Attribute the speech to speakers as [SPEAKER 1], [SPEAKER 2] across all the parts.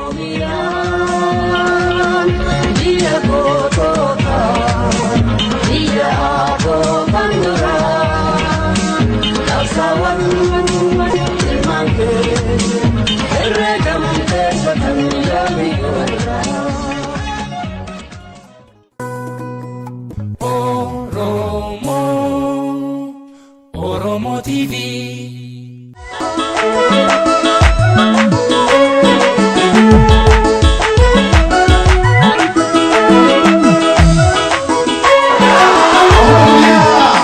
[SPEAKER 1] Oromiyaan biyya gootota biyya abbootaan duraa qabsaawwan ilmaan keenya herreegamtee kan biyyoota. Oromo TV.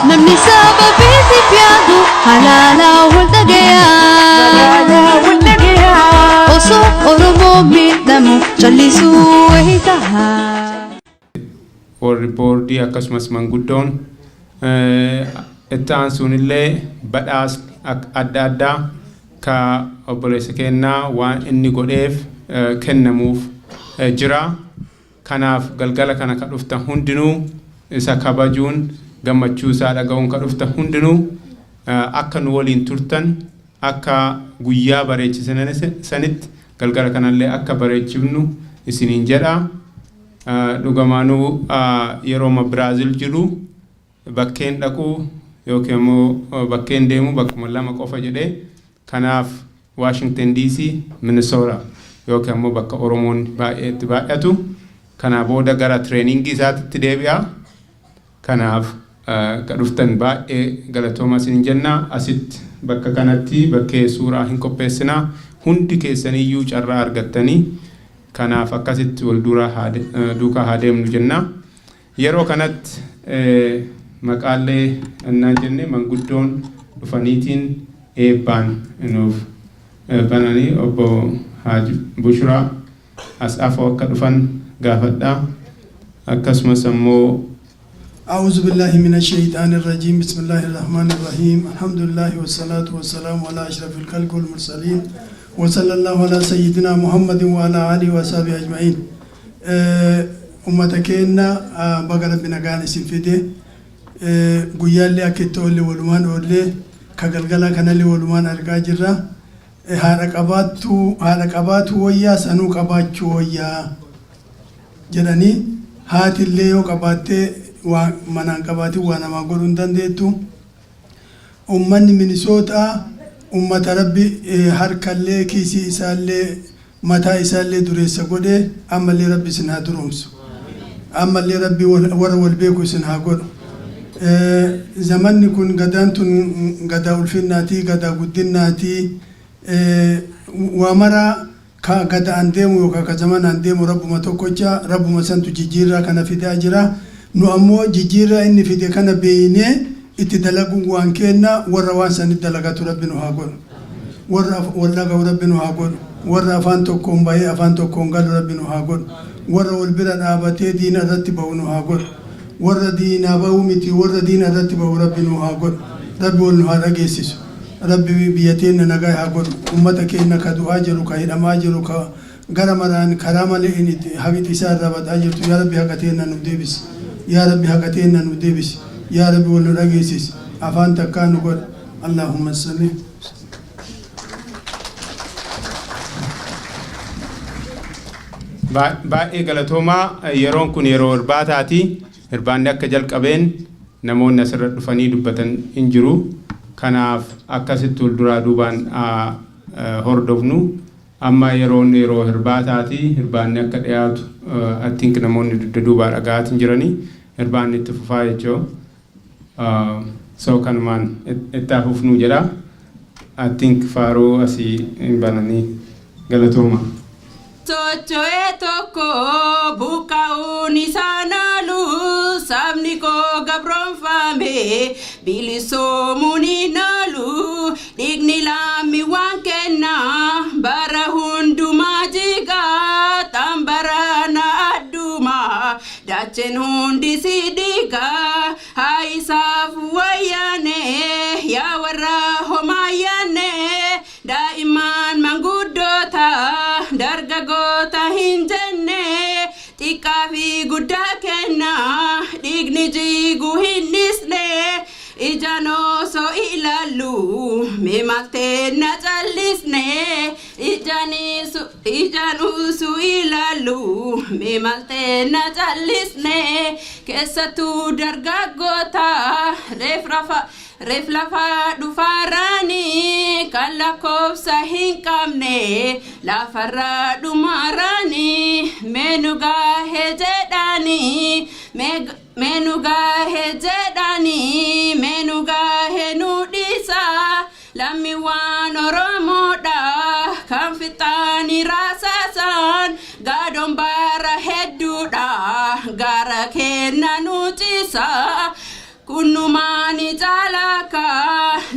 [SPEAKER 2] Namni saba bisi piadu halala waldagaya oso Oromo midhamu jallisu wahitaha.
[SPEAKER 3] For reporti akkasumas manguddoon ittaan sunillee badhaas adda addaa ka obboleessa kennaa waan inni godheef kennamuuf jira. Kanaaf galgala kana ka dhufta hundinuu isa kabajuun gammachuu isaa dhaga'uun ka dhufta hundinuu akka nu waliin turtan akka guyyaa bareechisan sanitti galgala kanallee akka bareechifnu isiniin jedha. Dhugamaanuu yeroo Biraazil jiru bakkeen dhaquu yookiin immoo bakkeen deemu bakkuma lama qofa jedhee kanaaf Washington DC Minnesota yookiin immoo bakka Oromoon baay'eetti baay'atu kana booda gara training isaatti deebi'a. Kanaaf ka dhuftan baay'ee galatooma isin jenna. Asitti bakka kanatti bakkee suuraa hin qopheessinaa hundi keessaniyyuu carraa argattanii kanaaf akkasitti wal duukaa haa deemnu jenna. Yeroo kanatti maqaalee annaan jenne manguddoon dhufaniitiin eebbaan nuuf bananii obbo Haji Bushraa as afoo akka dhufan gaafadha. Akkasumas ammoo
[SPEAKER 4] أعوذ بالله من الشيطان الرجيم بسم الله الرحمن الرحيم الحمد لله والصلاة والسلام على أشرف الخلق والمرسلين وصلى الله على سيدنا محمد وعلى آله وصحبه أجمعين. أمتكينا بقرب بنقان سنفيده قيال لي أكتو اللي ولمان أولي كقلقلا كان اللي ولمان أرقاجرة هارقباتو ويا سنو قباتو ويا جراني هات اللي يو قباتي ومنان قباتي وانا ما قولون دنديتو أماني منيسوتا أمة ربي هركالي كيسي إسالي متى إسالي دريسا قولي أما اللي ربي سنها درومس أما اللي ربي ورول بيكو سنها قول زمان نكون قدانتون قدا الفناتي قدا قدناتي ومرا قدا أنديمو يوكا كزمان أنديمو ربو ما توقوشا ربو ما سنتو جيجيرا كان في داجرا نو أمو جيجيرا إني في دي كان بيني اتدلقوا وانكينا وروان سندلقات ربنا هاقول ورلقوا ربنا هاقول ورا أفانتو كومباي أفانتو كونغال ربنا هاقول ورا والبرد آباتي دين رتبه هاقول ورا دين آباومتي ورا دين رتبه ربنا هاقول ربي والنها رقيسيس ربي بيتين نقاي هاقول أمتك إنك دعاجرك إنما أجرك غرمران كرامة لإن حبيت إسار ربط أجرت يا ربي حقتين ندبس يا ربي حقتين ندبس يا ربي والرجيسيس أفان تكانو قول اللهم صل
[SPEAKER 3] baay'ee galatoomaa. Yeroon kun yeroo irbaataati. Irbaanni akka jalqabeen namoonni asirra dhufanii dubbatan hin jiru. Kanaaf akkasitti walduraa duubaan hordofnu. Amma yeroo irbaataati. Irbaanni akka dhiyaatu attiin namoonni duubaa dhaga'aatiin jiranii irbaanni itti fufaa jechuudha. Soo kanumaan itti fufnuu jedha. Attiin faaruu asii hin bananii galatooma.
[SPEAKER 5] Socho'ee tokko buqqa'uun isaa naalu sabni koo gabroonfame bilisoomuun naalu dhiigni lammiiwwan kenna bara hundumaa jigaa tambara na adduma dacheen hundi si diigaa haa isaaf wayyaane yaa warra homaayyaane daa'imaan manguddoota dargaggoota hin jenne xiqqaa fi guddaa kenna dhiigni jigu hin dhisne ijaan osoo ilaallu mee maaltee na callisne ijaan usu ilaalu mee malteenna callisne keessattuu dargaggoota reef lafa dhufaarani kan lakkoofsa hin qabne lafarra dhumarani meenu gaahee jedhani meenu gaahee nu dhiisa lammiiwwan Oromoodha kan fixaanii raasaasan gaadoon bara hedduudha gara kenna nu ciisa kunnumaani caalaka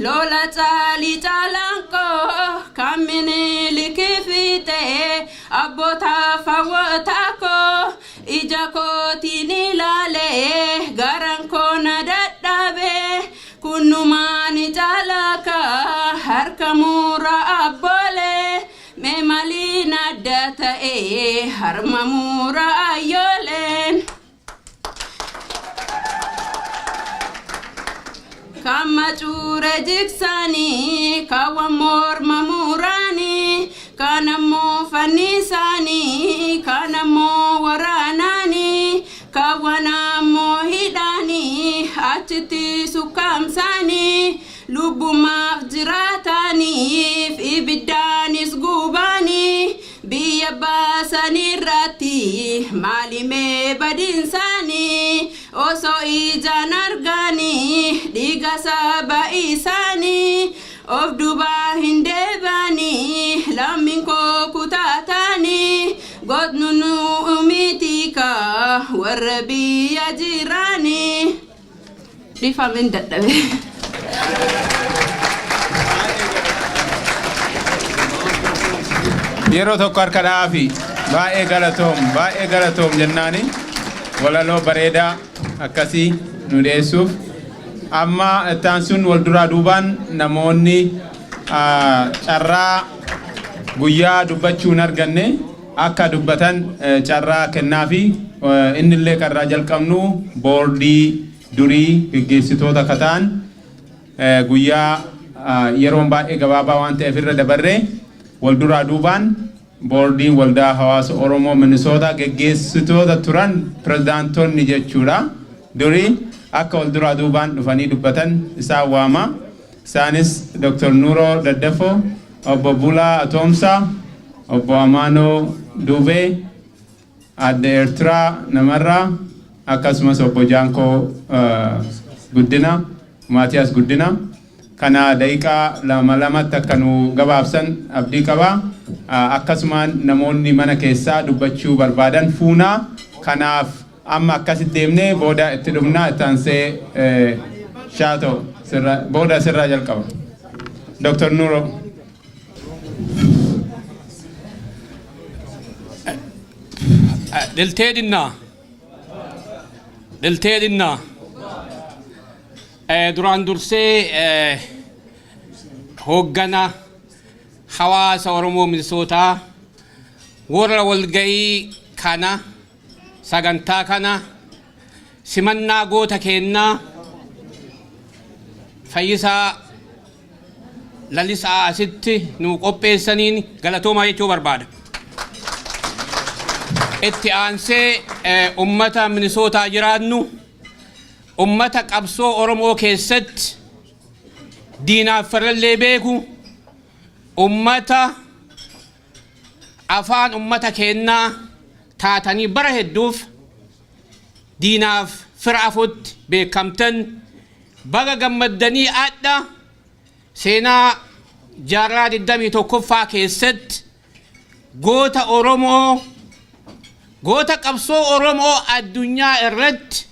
[SPEAKER 5] lola caalii caalanko kan Minilik fiite abboota fawwaataako ija kootiin ilaale garan koona dadhabe kunnumaani caalaka harka muura abbole mee maliin adda ta'e harma muura ayyooleen kama cure jiksani kawa morma murani kana mo fanisani kana mo waranani kawana mo hidani achiti sukamsani lubuma jiratani ibidanis gubani biya basani rati malime badinsani oso ijan argani diga saba isani of duba hindebani laminko kutatani godnunu umitika warabi ajirani difamin daddabe
[SPEAKER 3] yeroo tokko harka dhaafi baay'ee galatoom jennaani walaloo bareedaa akkasii nu dhiyeessuuf amma ittaan sun wal duraa duubaan namoonni carraa guyyaa dubbachuun arganne akka dubbatan carraa kennaafi innillee karraa jalqabnu boordii durii gaggeessitoota kataan guyyaa yeroon baay'ee gabaabaa waan ta'eef irra dabarree wal duraa duubaan boordiin waldaa hawaasa Oromoo Minnesota gaggeessitoota turan pirezidaantoonni jechuudha durii akka wal duraa duubaan dhufanii dubbatan isaan waama isaanis Dr. Nuro Daddafo obbo Bulaa Atoomsaa obbo Amaanoo Dubee adda Eertiraa namarraa akkasumas obbo Jaankoo Guddina Maatiyaas Guddina kana daqiiqaa lamatti akka nu gabaabsan abdii qaba akkasumaan namoonni mana keessaa dubbachuu barbaadan fuunaa kanaaf amma akkasitti deemnee booda itti dhufnaa ittaansee shaato booda sirraa jalqaba Dr. Nuro
[SPEAKER 6] Dilteedinna duraan dursee hooggana hawaasa Oromoo Minnesota warra walga'ii kana sagantaa kana simannaa goota kennaa Fayyisaa Lalisaa asitti nu qopheessaniin galatoomaa jechuu barbaada. Itti aansee ummata Minnesota jiraannu ummata qabsoo Oromoo keessatti diinaaf farallee beeku ummata afaan ummata kennaa taatanii bara hedduuf diinaaf fira afutti beekamtan baga gammaddanii adda seenaa jaarraa 21ffaa keessatti goota Oromoo goota qabsoo Oromoo addunyaa irratti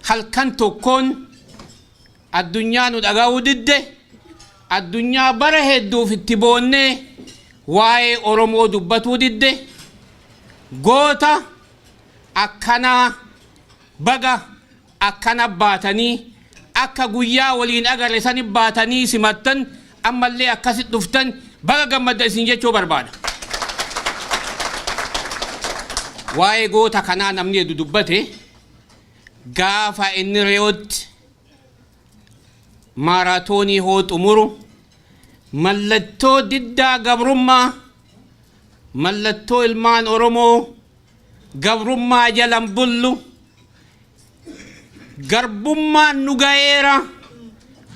[SPEAKER 6] halkan tokkoon addunyaa nu dhaga'uu didde addunyaa bara hedduuf itti boonnee waa'ee Oromoo dubbatuu didde goota akkana baga akkana baatanii akka guyyaa waliin agarre sani baatanii simattan ammallee akkasit dhuftan baga gammadda isin jechuu barbaada. Waa'ee goota kanaa namni hedduu dubbate gaafa inni reeyotti maaraatoonii hoo xumuru mallattoo diddaa gabrummaa, mallattoo ilmaan Oromoo gabrummaa jalan bullu, garbummaan nu ga'eera.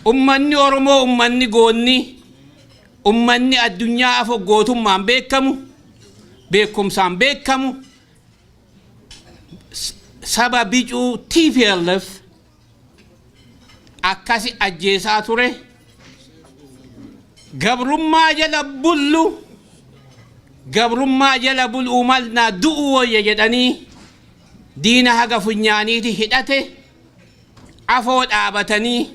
[SPEAKER 6] Ummanni Oromoo ummanni goonni, ummanni addunyaa afoo gootummaan beekamu, beekumsaan beekamu, saba bicuu TPLF akkasi ajjeesaa ture. Gabrummaa jala bullu, gabrummaa jala bul'uu malnaa du'uu wayya jedhanii diina haga funyaaniiti hidhate afoo dhaabatanii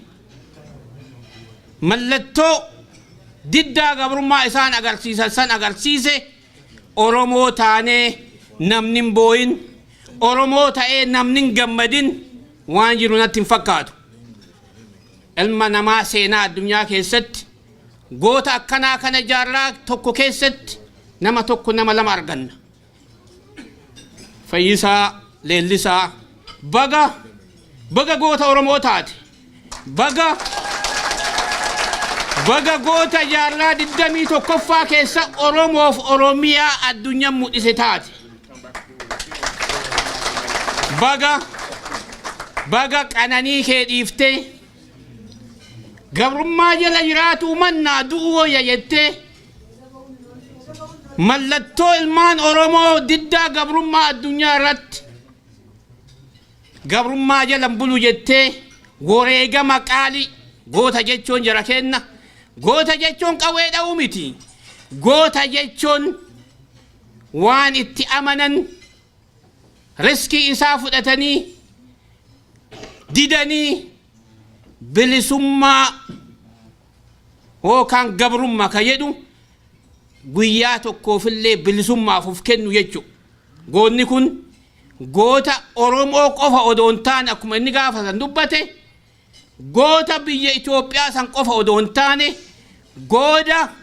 [SPEAKER 6] mallattoo diddaa gabrummaa isaan agarsiisan san agarsiise. Oromoo taanee namni hin booyin, Oromoo ta'ee namni hin gammadin waan jiru natti hin fakkaatu. Ilma namaa seenaa addunyaa keessatti goota akkanaa kana jaarraa tokko keessatti nama tokko nama lama arganna. Fayyisaa Leellisaa baga goota Oromoo taate, baga goota jaarraa 21ffaa keessa Oromoof Oromiyaa addunyaa mul'ise taate. Baga qananii kee dhiiftee gabrummaa jala jiraatu mannaa du'uu wayya jettee mallattoo ilmaan Oromoo diddaa gabrummaa addunyaa irratti gabrummaa jala bulu jettee wareegama qaalii goota jechuun jara kenna. Goota jechuun qawwee dha'uu miti. Goota jechuun waan itti amanan riskii isaa fudhatanii didanii bilisummaa yookaan gabrummaa ka jedhu guyyaa tokkoofillee bilisummaaf of kennu jechuudha. Goonni kun goota Oromoo qofa odoo hin taane akkuma inni gaafa san dubbate goota biyya Itoophiyaa san qofa odoo hin taane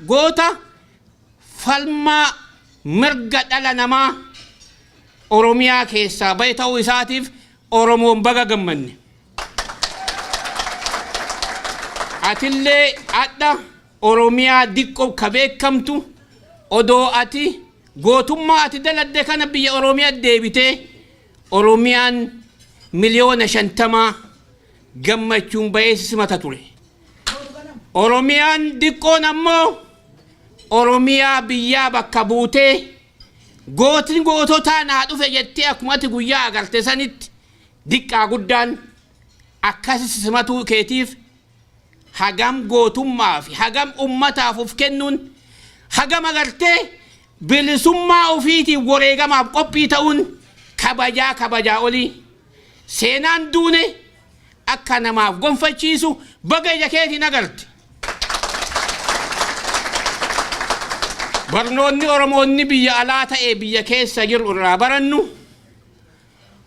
[SPEAKER 6] goota falmaa mirga dhala namaa Oromiyaa keessaa bahe ta'uu isaatiif Oromoon baga gammanne. Atillee adda Oromiyaa diqqoo ka beekamtu odoo ati gootummaa ati daladde kana biyya Oromiyaa deebitee Oromiyaan miliyoona 50 gammachuun bahee simata ture. Oromiyaan diqqoon ammoo Oromiyaa biyyaa bakka buutee gootiin goototaa naa dhufe jettee akkumatti guyyaa agarte sanitti diqqaa guddaan akkasi simatuu keetiif hagam gootummaa fi hagam ummataaf of kennuun hagam agartee bilisummaa ofiitiif wareegamaaf qophii ta'uun kabajaa olii seenaan duune akka namaaf gonfachiisu baga ija keetiin agarte. Barnoonni Oromoonni biyya alaa ta'ee biyya keessa jiru irraa barannu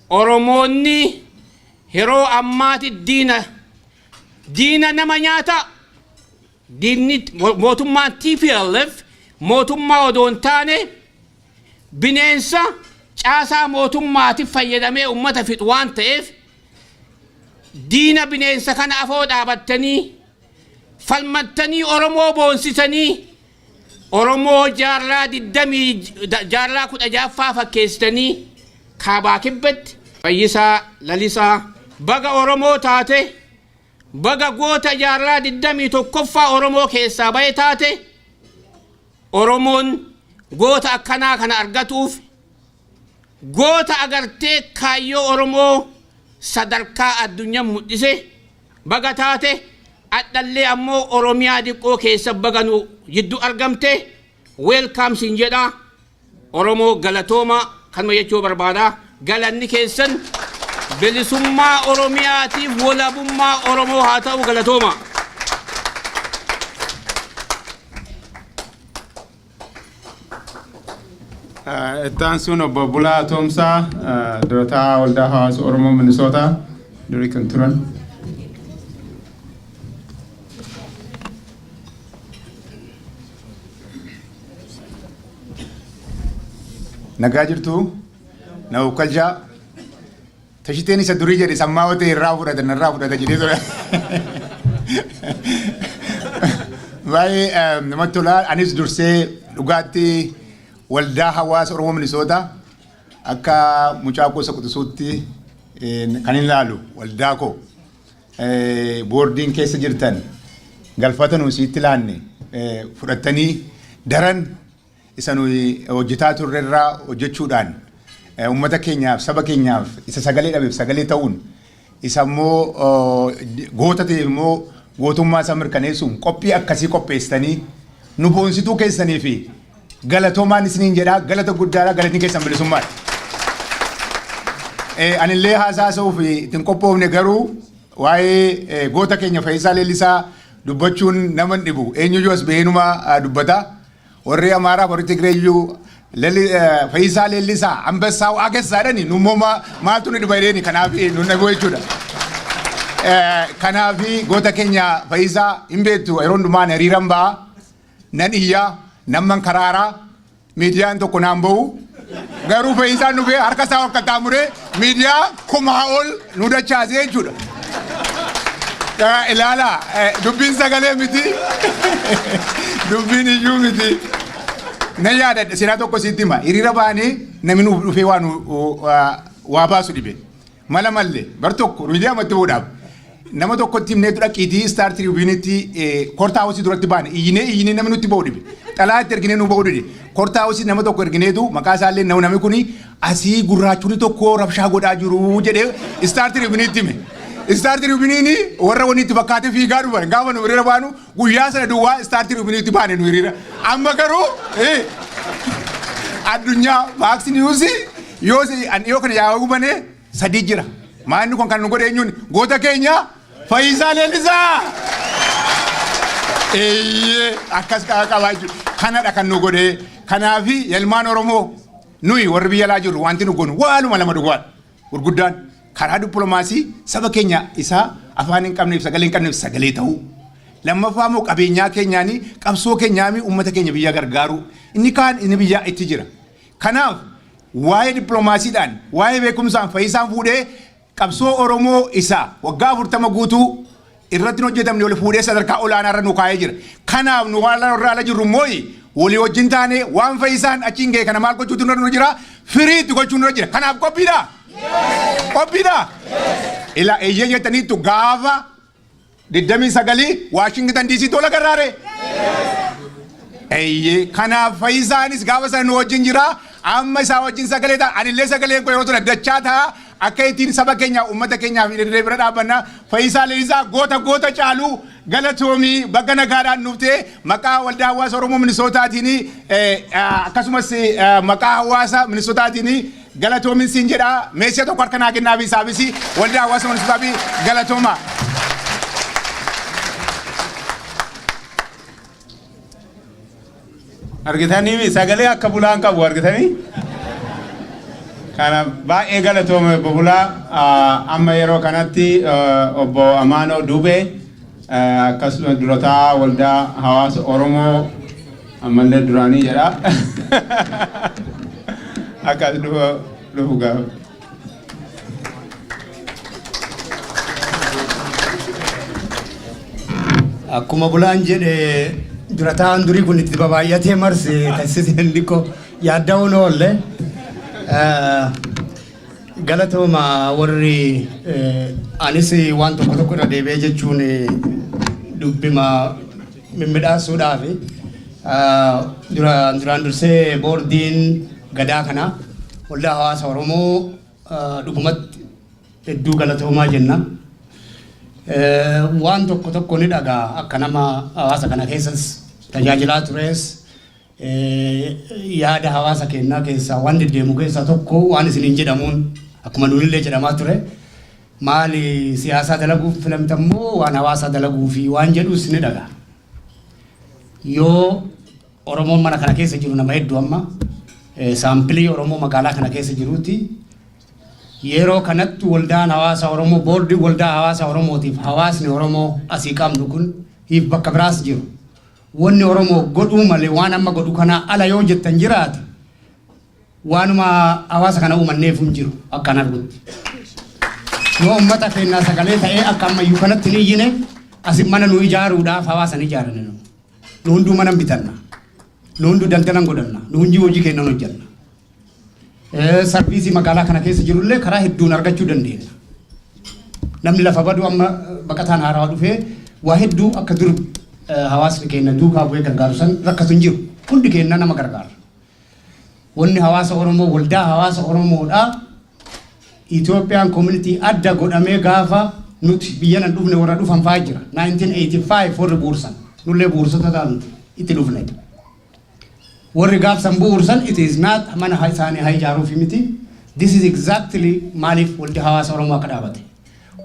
[SPEAKER 6] Oromoonni yeroo ammaati diina nama nyaata. Diinni mootummaan TPLF mootummaa odoo hin taane bineensa caasaa mootummaatiif fayyadamee ummata fixu waan ta'eef diina bineensa kana afoo dhaabattanii falmattanii Oromoo boonsitanii Oromoo jaarraa 16ffaa fakkeessitanii kaabaa kibbatti Fayyisaa Lalisaa baga Oromoo taate. Baga goota jaarraa 21ffaa Oromoo keessaa bahe taate. Oromoon goota akkanaa kana argatuuf goota agartee kaayyoo Oromoo sadarkaa addunyaa mul'ise baga taate. Adhallee ammoo Oromiyaa diqqoo keessa baga nu jiddu argamte welcome sin jedha. Oromoo galatooma kanuma jechuu barbaada. Galanni keessan bilisummaa Oromiyaatiif walabummaa Oromoo haa ta'u galatooma.
[SPEAKER 3] Ittaan sun obbo Bulaa Toomsaa durataa waldaa hawaasa Oromoo Minnesota durii kan turan.
[SPEAKER 7] Nagaa jirtu na ukalja tashiteen isa durii jedhe sammaa wate irraa fudhata jedhee ture. baay'ee namatti tola. Anis dursee dhugaatti waldaa hawaasa Oromoo Minnesota akka mucaa gosa quxisuutti kan ilaalu waldaa koo boordiin keessa jirtan galfata nu sitti laanne fudhattanii daran isa nuyi hojjetaa turrerraa hojjechuudhaan ummata keenyaaf saba keenyaaf isa sagalee dhabeef sagalee ta'uun isa immoo goota ta'e immoo gootummaa isaa mirkaneessuun qophii akkasii qopheessitanii nu boonsituu keessanii fi galatoomaan isiniin jedhaa galata guddaadha galatni keessan bilisummaadha. Anillee haasa'uu fi ittiin qophoofne garuu waa'ee goota keenya Fayyisaa Leellisaa dubbachuun nama dhibu eenyuyyuu as ba'eenuma dubbata warri Amaaraa warri Tigreeyyuu Fayyisaa Leellisaa Ambessaa Waagessaa nummoo maaltu nu dhiba jedheeni kanaaf nu dhagoo jechuudha. Kanaaf goota keenya Fayyisaa hin beektu yeroo hundumaan hiriiran ba'a nan iyyaa namman karaaraa miidiyaan tokko naan ba'u garuu Fayyisaan dhufee harka isaa ol qaxxaamuree miidiyaa kumaa ol nu dachaasee jechuudha. Ilaala dubbiin sagalee miti dubbiin iyyuu miti. Na yaadadha seenaa tokko sitti hima hiriira baanee namni nuuf dhufee waa baasu dhibe mala mallee bar tokko miidiyaa matti bu'uudhaaf nama tokkotti himneetu dhaqiitii Star Tribunitti kortaa hawasii duratti baane iyyinee namni nutti ba'u dhibe xalaatti erginee nu ba'u dhibe kortaa hawasii nama tokko ergineetu maqaa isaallee namni kuni asii gurraachonni tokko rabshaa godhaa jiru jedhee Star Tribunitti hime. Star Tribuniin warra wanitti fakkaatee fiigaa dhufan gaafa nu hiriira baanu guyyaa sana duwwaa Star Tribunitti baane nu hiriira amma garuu addunyaa Fox News yoo kana yaa hubane sadii jira maanni kun kan nu godhe eenyuun goota keenya Fayyisaa Leellisaa akkas qabaachuu kanadha kan nu godhe kanaafi ilmaan Oromoo nuyi warri biyya alaa jirru wanti nu goonu waaluma lama dhugaadha gurguddaan karaa dippiloomaasii saba keenya isaa afaan hin qabneef sagalee ta'uu lammaffaa immoo qabeenyaa keenyaanii qabsoo keenyaami uummata keenya biyya gargaaru inni kaan inni biyya itti jira kanaaf waa'ee dippiloomaasiidhaan waa'ee beekumsaan Fayyisaan fuudhee qabsoo Oromoo isaa waggaa 40 guutuu irratti hojjetamne wal fuudhee sadarkaa olaanaa irra nu kaa'ee jira kanaaf nu waan irraa ala jirru immoo walii wajjin taane waan Fayyisaan achiin ga'e kana maal gochuutu nurra jira firiitti gochuun nurra jira kanaaf qophiidha. Qophiidha. Ila eeyyee jettaniitu gaafa 29 Washington DC tola garraare. Eeyyee kanaaf Fayyisaanis gaafa sana nu wajjin jira amma isaa wajjin sagalee ta'a anillee sagaleen koo yeroo tura dachaa ta'a akka ittiin saba keenya uummata keenyaaf hiriiree bira dhaabbanna Fayyisaa Leellisaa goota caalu galatoomii bagga nagaadhaan dhuftee maqaa waldaa hawaasa Oromoo Minnesotaatiin akkasumas maqaa hawaasa Minnesotaatiin galatoomin siin jedha meeshaa tokko harka naa kennaa fi saabisi waldaa hawaasa Minnesotaa fi galatooma.
[SPEAKER 3] Argitanii sagalee akka bulaan qabu argitanii kana baay'ee galatoome bulaa amma yeroo kanatti obbo Amaanoo Dubee akkasuma durataa waldaa hawaasa Oromoo ammallee duraanii jedha akka dhufu gaafa.
[SPEAKER 8] Akkuma bulaan jedhe durataan durii kun itti babaay'atee marse taasiseen dhikko yaadda'uun oolle galatooma warri anis waan tokko irra deebi'ee jechuun dubbima mimmiidhaasuudhaaf duraan dursee boordiin gadaa kana waldaa hawaasa Oromoo dhugumatti hedduu galatoomaa jenna. Waan tokko ni dhagaa akka nama hawaasa kana keessas tajaajilaa tures yaada hawaasa keenyaa keessaa waan deddeemu keessaa tokko waan isiniin jedhamuun akkuma nuunillee jedhamaa ture maali siyaasaa dalaguuf filamtammoo waan hawaasaa dalaguu fi waan jedhus ni dhagaa. Yoo Oromoon mana kana keessa jiru nama hedduu amma saampilii Oromoo magaalaa kana keessa jiruuti yeroo kanatti waldaan hawaasa Oromoo boordii waldaa hawaasa Oromootiif hawaasni Oromoo asii qabnu kun hiif bakka biraas jiru wanni Oromoo godhuu malee waan amma godhu kana ala yoo jettan jiraate waanuma hawaasa kana uumanneef hin jiru akkan argutti yoo ummata keenyaa sagalee ta'ee akka ammayyuu kanatti ni iyyine asin mana nu ijaaruudhaaf hawaasa ni ijaarane nu hunduu mana bitanna nu hunduu daldalan godhanna nu hundi hojii kennan hojjanna sarviisii magaalaa kana keessa jirullee karaa hedduun argachuu dandeenya namni lafa badu amma baqataan haaraa dhufee waa hedduu akka dur hawaasni keenya duukaa bu'ee gargaaru san rakkatu hin jiru hundi keenya nama gargaara wanni hawaasa Oromoo waldaa hawaasa Oromoodhaa Ethiopian community adda godhamee gaafa nuti biyya nan dhufne warra dhufan fa'aa jira 1985 warri buursan nullee buursota ta'an itti dhufne warri gaafsan buursan it is not mana isaanii haa ijaaruuf miti this is exactly maaliif waldi hawaasa Oromoo akka dhaabate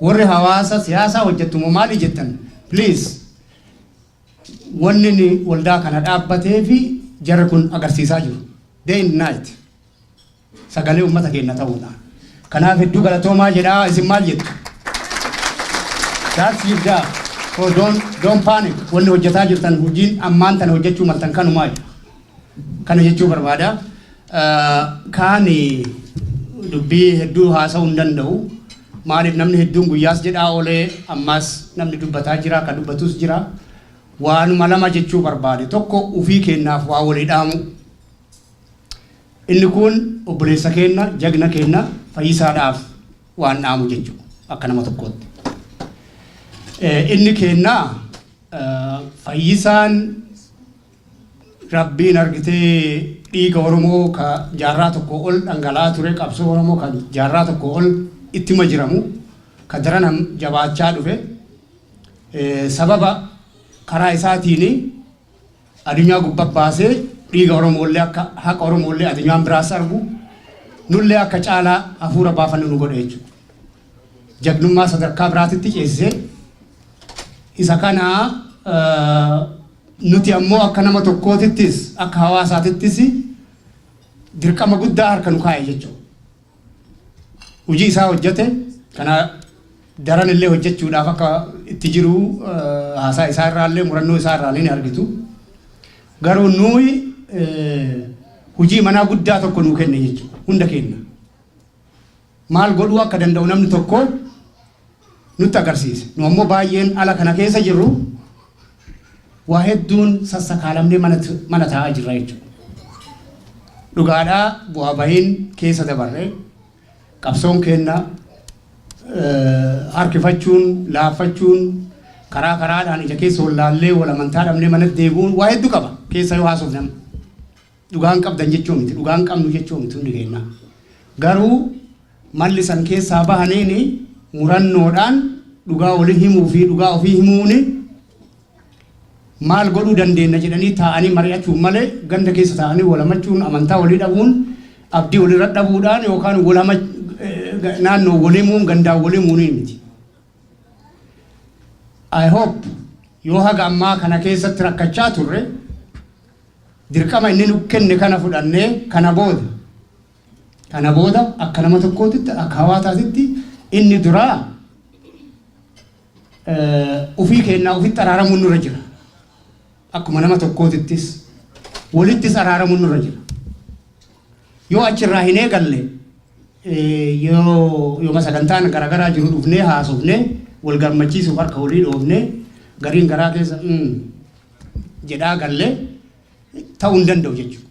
[SPEAKER 8] warri hawaasa siyaasaa hojjettumoo maali jettan please wanni ni waldaa kana dhaabbatee fi jarri kun agarsiisaa jiru day and night sagalee uummata keenya ta'uudhaan kanaaf hedduu galatoomaa jedhaa isin maal jettu that's your job so don't panic wanni hojjetaa jirtan hojiin ammaan tana hojjechuu maltan kanumaa kana jechuu barbaada kaani dubbii hedduu haasa'uu hin danda'u maaliif namni hedduun guyyaas jedhaa olee ammas namni dubbataa jira kan dubbatus jira waanuma lama jechuu barbaade tokko ufii kennaaf waa walii dhaamu inni kun obboleessa keenya jagna keenya fayyisaadhaaf waan dhaamu jechuu akka nama tokkootti inni keenya fayyisaan rabbiin argitee dhiiga Oromoo ka jaarraa tokko ol dhangala'aa ture qabsoo Oromoo kan jaarraa tokko ol ittima jiramu ka daran jabaachaa dhufe sababa karaa isaatiin addunyaa gubbaa baasee dhiiga Oromoollee akka haqa Oromoollee addunyaan biraas argu nullee akka caalaa hafuura baafannu nu godhe jechuudha. Jagnummaa sadarkaa biraatitti ceesisee isa kana nuti ammoo akka nama tokkootittis akka hawaasaatittis dirqama guddaa harka nu kaa'e jechuudha. Hojii isaa hojjete kana daran illee hojjechuudhaaf akka itti jiru haasaa isaa irraallee murannoo isaa irraallee ni argitu. Garuu nuyi hojii manaa guddaa tokko nuu kenne jechuudha hunda kenna. Maal godhuu akka danda'u namni tokko nutti agarsiise. Nu ammoo baay'een ala kana keessa jirru waa hedduun sassakaalamnee mana taa'aa jirra jechuudha. Dhugaadhaa bu'aa bahiin keessa dabarree qabsoon kenna harkifachuun laaffachuun karaa karaadhaan ija keessa wallaallee wal amantaa dhabnee manatti deebi'uun waa hedduu qaba keessa yoo haasuuf nama dhugaan qabdan jechuu miti dhugaan qabnu jechuu miti hundi keenya garuu malli san keessaa bahaniini murannoodhaan dhugaa walii himuu fi dhugaa ofii himuuni maal godhuu dandeenya jedhanii taa'anii mari'achuun malee ganda keessa taa'anii wal hamachuun amantaa walii dhabuun abdii walirra dhabuudhaan yookaan wal naannoo walimuun gandaa walimuun miti. I hope yoo haga ammaa kana keessatti rakkachaa turre dirqama inni nu kenne kana fudhannee kana booda akka nama tokkootitti akka hawaasaatitti inni duraa ufii kennaa ufitti araaramuun nurra jira. Akkuma nama tokkootittis walittis araaramuun nurra jira. Yoo achirraa hin eegalle yoo sagantaan garaagaraa jiru dhufnee haasofnee wal gammachiisuuf harka walii dhoofnee gariin garaa keessa jedhaa galle ta'uu hin danda'u jechuudha.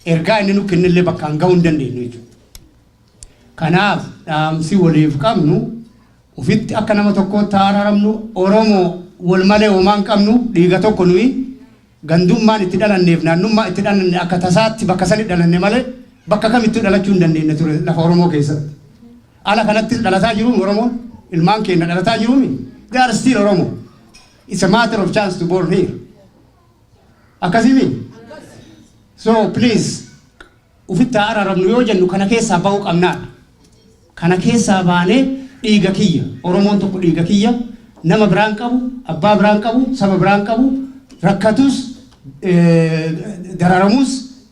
[SPEAKER 8] Ergaa inni nu kennillee bakkaan gahuu hin dandeenyu jechuudha. Kanaaf dhaamsi waliif qabnu ufitti akka nama tokkootti araaramnu Oromoo wal malee homaan qabnu dhiiga tokko nuyi gandummaan itti dhalanneef naannummaa itti dhalanne akka tasaatti bakka sani dhalanne malee bakka kamittuu dhalachuu hin dandeenye ture lafa Oromoo keessatti. Ala kanatti dhalataa jiruun Oromoon ilmaan keenya dhalataa jiruumi. They are still Oromo. It's a matter of chance to born here. Akkasimi. So please ufitti araaramnu yoo jennu kana keessaa bahuu qabnaa. Kana keessaa baanee dhiiga kiyya Oromoon tokko dhiiga kiyya nama biraan qabu abbaa biraan qabu saba biraan qabu rakkatus dararamus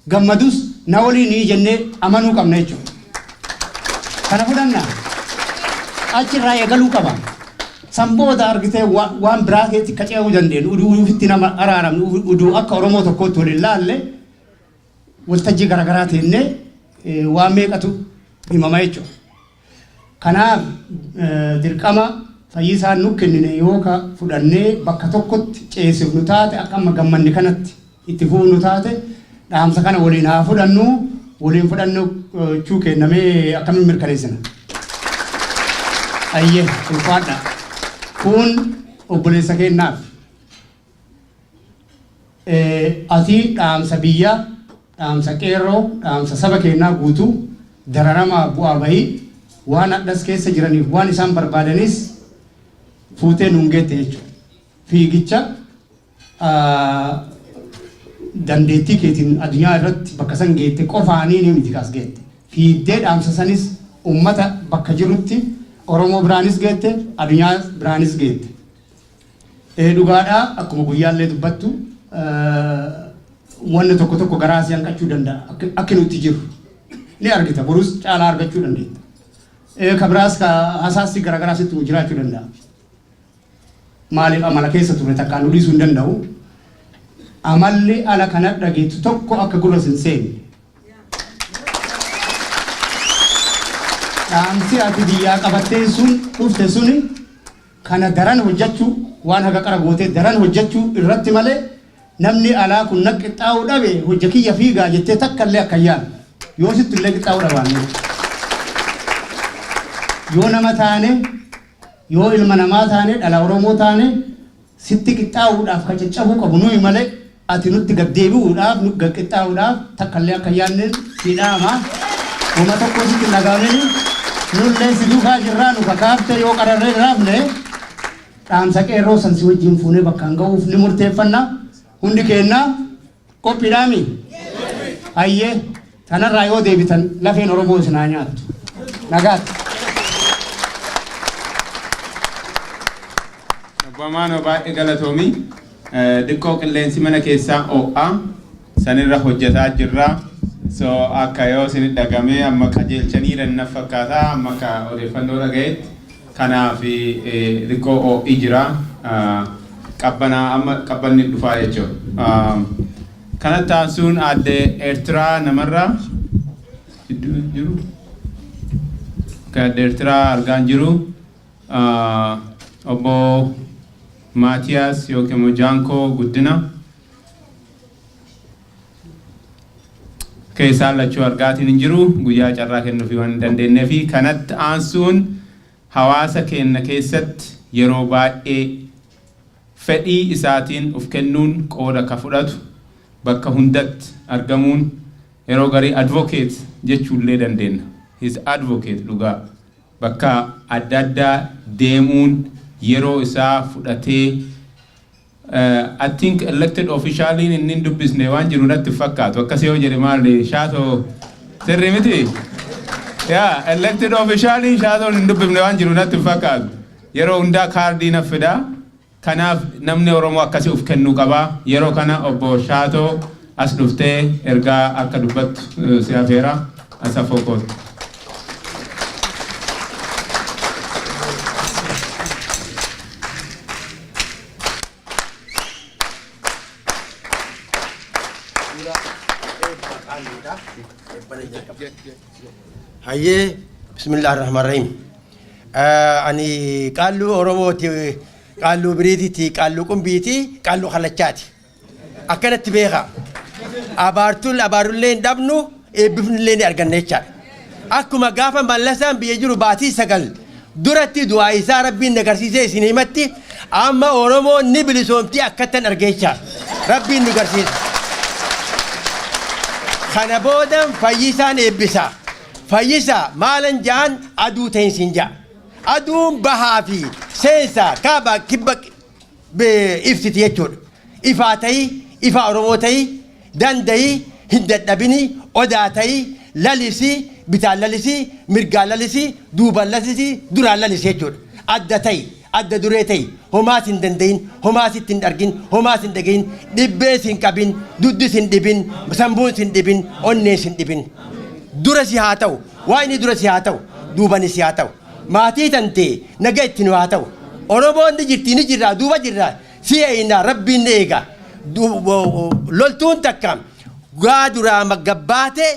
[SPEAKER 8] gammadus na waliin ni jennee amanuu qabna jechuudha. Kana fudhannaa achirraa eegaluu qaba. Sambooda argitee waan biraa keessatti qace'uu dandeenyu ufitti nama araaramnu uduu akka Oromoo tokkootti waliin laalle waltajjii garaagaraa teennee waan meeqatu himama jechuudha. Kanaaf dirqama fayyisaan nu kennine yoo ka fudhannee bakka tokkotti ceesifnu taate akka amma gammanni kanatti itti fuunu taate dhaamsa kana waliin haa fudhannu waliin fudhannu chuu kennamee akkamiin mirkaneessina. Ayyee ulfaadha. Kun obboleessa kennaaf. Ati dhaamsa biyya, dhaamsa qeerroo, dhaamsa saba kennaa guutuu dararama bu'aa bahii waan addas keessa jiraniif waan isaan barbaadanis fuutee nuun geette jechuudha. Fiigicha dandeettii keetiin addunyaa irratti bakka san geette qofaanii ni miti kaas geette. Fiiddee dhaamsa sanis uummata bakka jirutti Oromoo biraanis geette, addunyaa biraanis geette. Dhugaadhaa akkuma guyyaallee dubbattu wanni tokko tokko garaa si hanqachuu danda'a. Akka nuti jiru ni argita borus caalaa argachuu dandeetta. Kabiraas ka hasaasti garagaraa sitti jiraachuu danda'a. Maaliif amala keessa ture takkaan nu dhiisuu hin danda'u. Amalli ala kana dhageettu tokko akka gurra sin seenne. Dhaamsi ati biyyaa qabattee sun dhufte suni kana daran hojjechuu waan haga qara gootee daran hojjechuu irratti malee namni alaa kun naqxaa'uu dhabe hojja kiyya fiigaa jettee takka illee akka yaadu yoo sitti illee qixxaa'uu dhabaanne yoo nama taane yoo ilma namaa taane dhala Oromoo taane sitti qixxaa'uudhaaf ka caccabuu qabu nuyi malee ati nutti gaddeebi'uudhaaf nu qixxaa'uudhaaf takka illee akka yaadne hidhaama uma tokko sitti dhagaamini nullee si duukaa jirraa nu kakaafte yoo qararree raafne dhaamsa qeerroo san si wajjin fuunee bakkaan ga'uuf ni murteeffanna. Hundi keenna qophiidhaami. Ayyee kanarraa yoo deebitan lafeen Oromoo isinaa nyaattu. Nagaatti.
[SPEAKER 3] Obbomaanoo baay'ee galatoomii xiqqoo qilleensi mana keessaa oo'a sanirra hojjetaa jirra. So akka yoo isin dhagamee amma qajeelchanii danna fakkaataa amma ka odeeffannoo dhagayetti kanaaf xiqqoo oo'i jira. Qabbanaa amma qabbanni dhufaa jechuudha. Kana taasisuun aadde Eertiraa namarraa jiru. Aadde Eertiraa argaan jiru. Obbo Maatiyaas yookiin immoo Jaankoo Guddina. Keessaan lachuu argaatiin hin jiru. Guyyaa carraa kennuufii waan hin dandeenyee fi kanatti aansuun hawaasa keenya keessatti yeroo baay'ee fedhii isaatiin of kennuun qooda ka fudhatu bakka hundatti argamuun yeroo garii advocate jechuullee dandeenya. His advocate dhugaa bakka adda addaa deemuun yeroo isaa fudhatee I think elected officialiin inni dubbisne waan jiru natti fakkaatu akkasii yoo jedhe maali shaatoo sirrii miti? Yeah, elected officialiin shaatoon hin dubbifne waan jiru natti fakkaatu yeroo hundaa kaardii na fidaa. Kanaaf namni Oromoo akkasii of kennuu qaba. Yeroo kana obbo Shaatoo as dhuftee ergaa akka dubbattu si afeera asa fokoot.
[SPEAKER 9] Hayyee bismillahirrahmanirrahim. Ani qaallu Oromooti. Qaallu biriitiiti, qaallu qumbiiti, qaallu halachaati. Akkanatti beeka. Abaarullee hin dhabnu, eebbifnillee ni arganna jechaadha. Akkuma gaafa mallasaan biyya jiru baatii 9 duratti du'aa isaa Rabbiin agarsiisee isin himatti amma Oromoon ni bilisoomti akkattan argeechaa. Rabbiin nu garsiisa. Kana booda fayyisaan eebbisa. Fayyisa maalan jaan aduu ta'insiin jaa. Aduun bahaa fi seensa kaaba kibba ibsiti jechuudha. Ifaa ta'ii, ifaa Oromoo ta'ii, danda'ii, hin dadhabinii, odaa ta'ii, lalisii, bitaan lalisii, mirgaan lalisii, duubaan lalisii, duraan lalisii jechuudha. Adda ta'ii, adda duree ta'ii, homaas hin danda'in, homaas hin argin, homaas hin dhagahin, dhibbees hin qabin, duddis hin dhibin, sambuus hin dhibin, onnees hin dhibin. Dura si haa ta'u, waa inni dura si haa ta'u, duubanis si haa ta'u. Maatii tantee naga itti nu haa ta'u. Oromoon ni jirti ni jirra duuba jirra si eeyna rabbiin ni eega. Loltuun takka gaa duraa gabbaate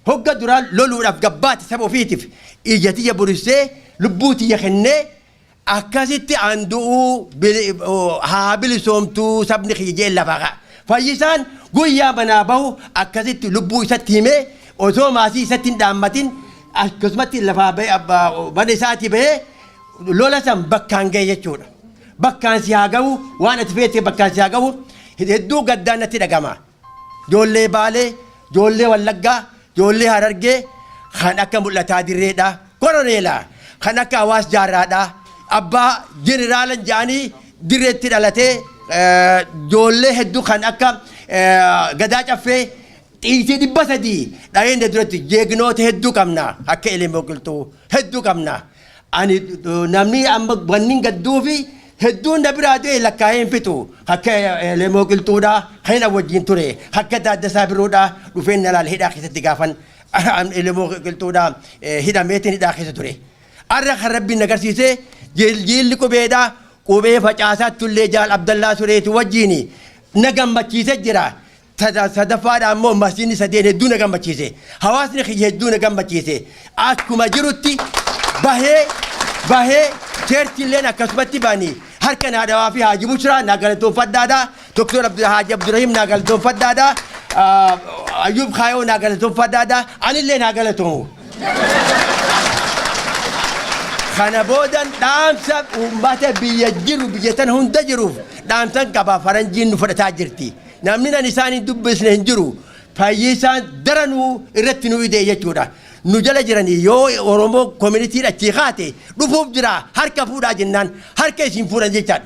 [SPEAKER 9] hogga duraa loluudhaaf gabbaate saba ofiitiif ija tiyya burisee lubbuu tiyya kennee akkasitti anduu haa bilisoomtuu sabni kiyya lafa ka'a. Fayyisaan guyyaa manaa bahu akkasitti lubbuu isatti himee osoo maasii isatti hin dhaammatin akkasumatti lafaa mana isaati bahee lola san bakkaan ga'e jechuudha. Bakkaan si haa ga'u waan ati feete bakkaan si haa ga'u hedduu gaddaan natti dhagama. Ijoollee Baalee, ijoollee Wallaggaa, ijoollee Harargee kan akka mul'ataa dirreedha. Koroneelaa kan akka Hawaas Jaarraadha. Abbaa jeneraalan jaanii dirreetti dhalatee ijoollee hedduu kan akka Gadaa Caffee xiisii 300 dhageenye duratti jeegnoota hedduu qabna akka Elemoo Qilxuu hedduu qabna. Ani namni amma wanni gadduu fi hedduun na biraa du'e lakkaa'ee hin fixu akka Elemoo Qilxuudha kan wajjin ture akka Daaddasaa Biroodha dhufee na laal hidhaa keessatti gaafan Elemoo Qilxuudha hidhameetiin hidhaa keessa ture. Arra kan Rabbiin agarsiisee jiilli qubeedha qubee facaasaa tullee Jaal Abdallaa Sureeti wajjin na gammachiisee jira. Sadaffaadha ammoo masiinni sadeen hedduu na gammachiise. Hawaasni kiyya hedduu na gammachiise. Akkuma jirutti bahee cheertiilleen akkasumatti bani harka naadawaa fi Haaji Bushraa naa galatoonfadhaadha. Doktor Haaji Abdurrahim naa galatoonfadhaadha. Ayyub Kaayoo naa galatoonfadhaadha. Anillee naa galatoomu. Kana boodan dhaamsa uummata biyya jiru biyyatan hunda jiruuf dhaamsan qaba faranjiin nu fudhataa jirti. Namni nan isaanii dubbisne hin jiru. Fayyisaan daranuu irratti nu idee jechuudha. Nu jala jiranii yoo Oromoo community achi kaate dhufuuf jira harka fuudhaa jennaan harka isin fuudhan jechaadha.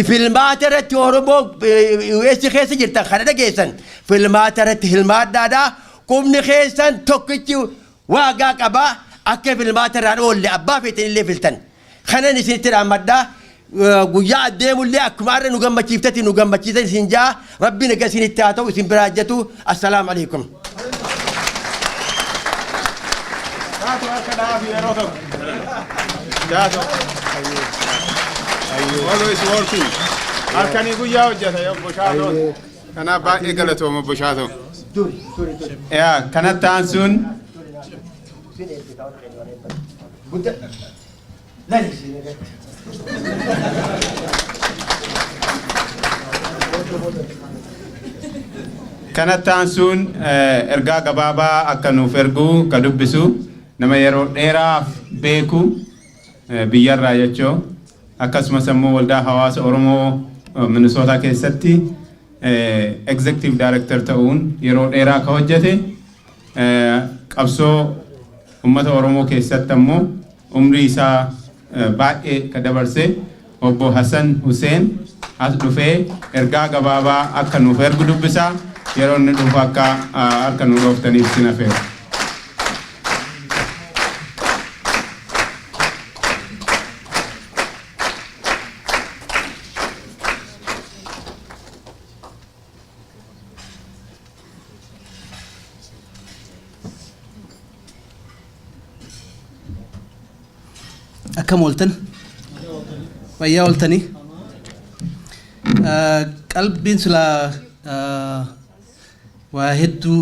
[SPEAKER 9] Filmaata irratti Oromoo US keessa jirtan kana dhageessan filmaata irratti hirmaadhaadha. Qubni keessan tokkichi waagaa qabaa akka filmaata irraan oolle abbaa feetanillee filtan. Kanan isinitti dhaammadhaa. Guyyaa adeemullee akkuma arra nu gammachiiftati nu gammachiisan isin jaa Rabbiin egaa isinitti haa ta'u isin biraa jatu. Assalaamu alaikum.
[SPEAKER 3] Jaato harka dhaaf yeroo tokko. Jaato. Always working. Harkanii guyyaa hojjeta yoo Boshaatoo. Kanaaf baay'ee galatooma Boshaatoo. Yaa kanatti aansuun. Kanatti aansuun ergaa gabaabaa akka nuuf ergu ka dubbisu nama yeroo dheeraaf beeku biyyarraa jechoo akkasumas immoo waldaa hawaasa Oromoo Minnesota keessatti executive director ta'uun yeroo dheeraa ka hojjete qabsoo ummata Oromoo keessatti immoo umrii isaa baay'ee ka dabarse obbo Hassan Hussein as dhufee ergaa gabaabaa akka nuuf ergu dubbisa yeroo inni dhufu akka harka nu dhooftaniif sin affeera.
[SPEAKER 10] Akkam ooltan wayyaa ooltanii qalbiin silaa waa hedduu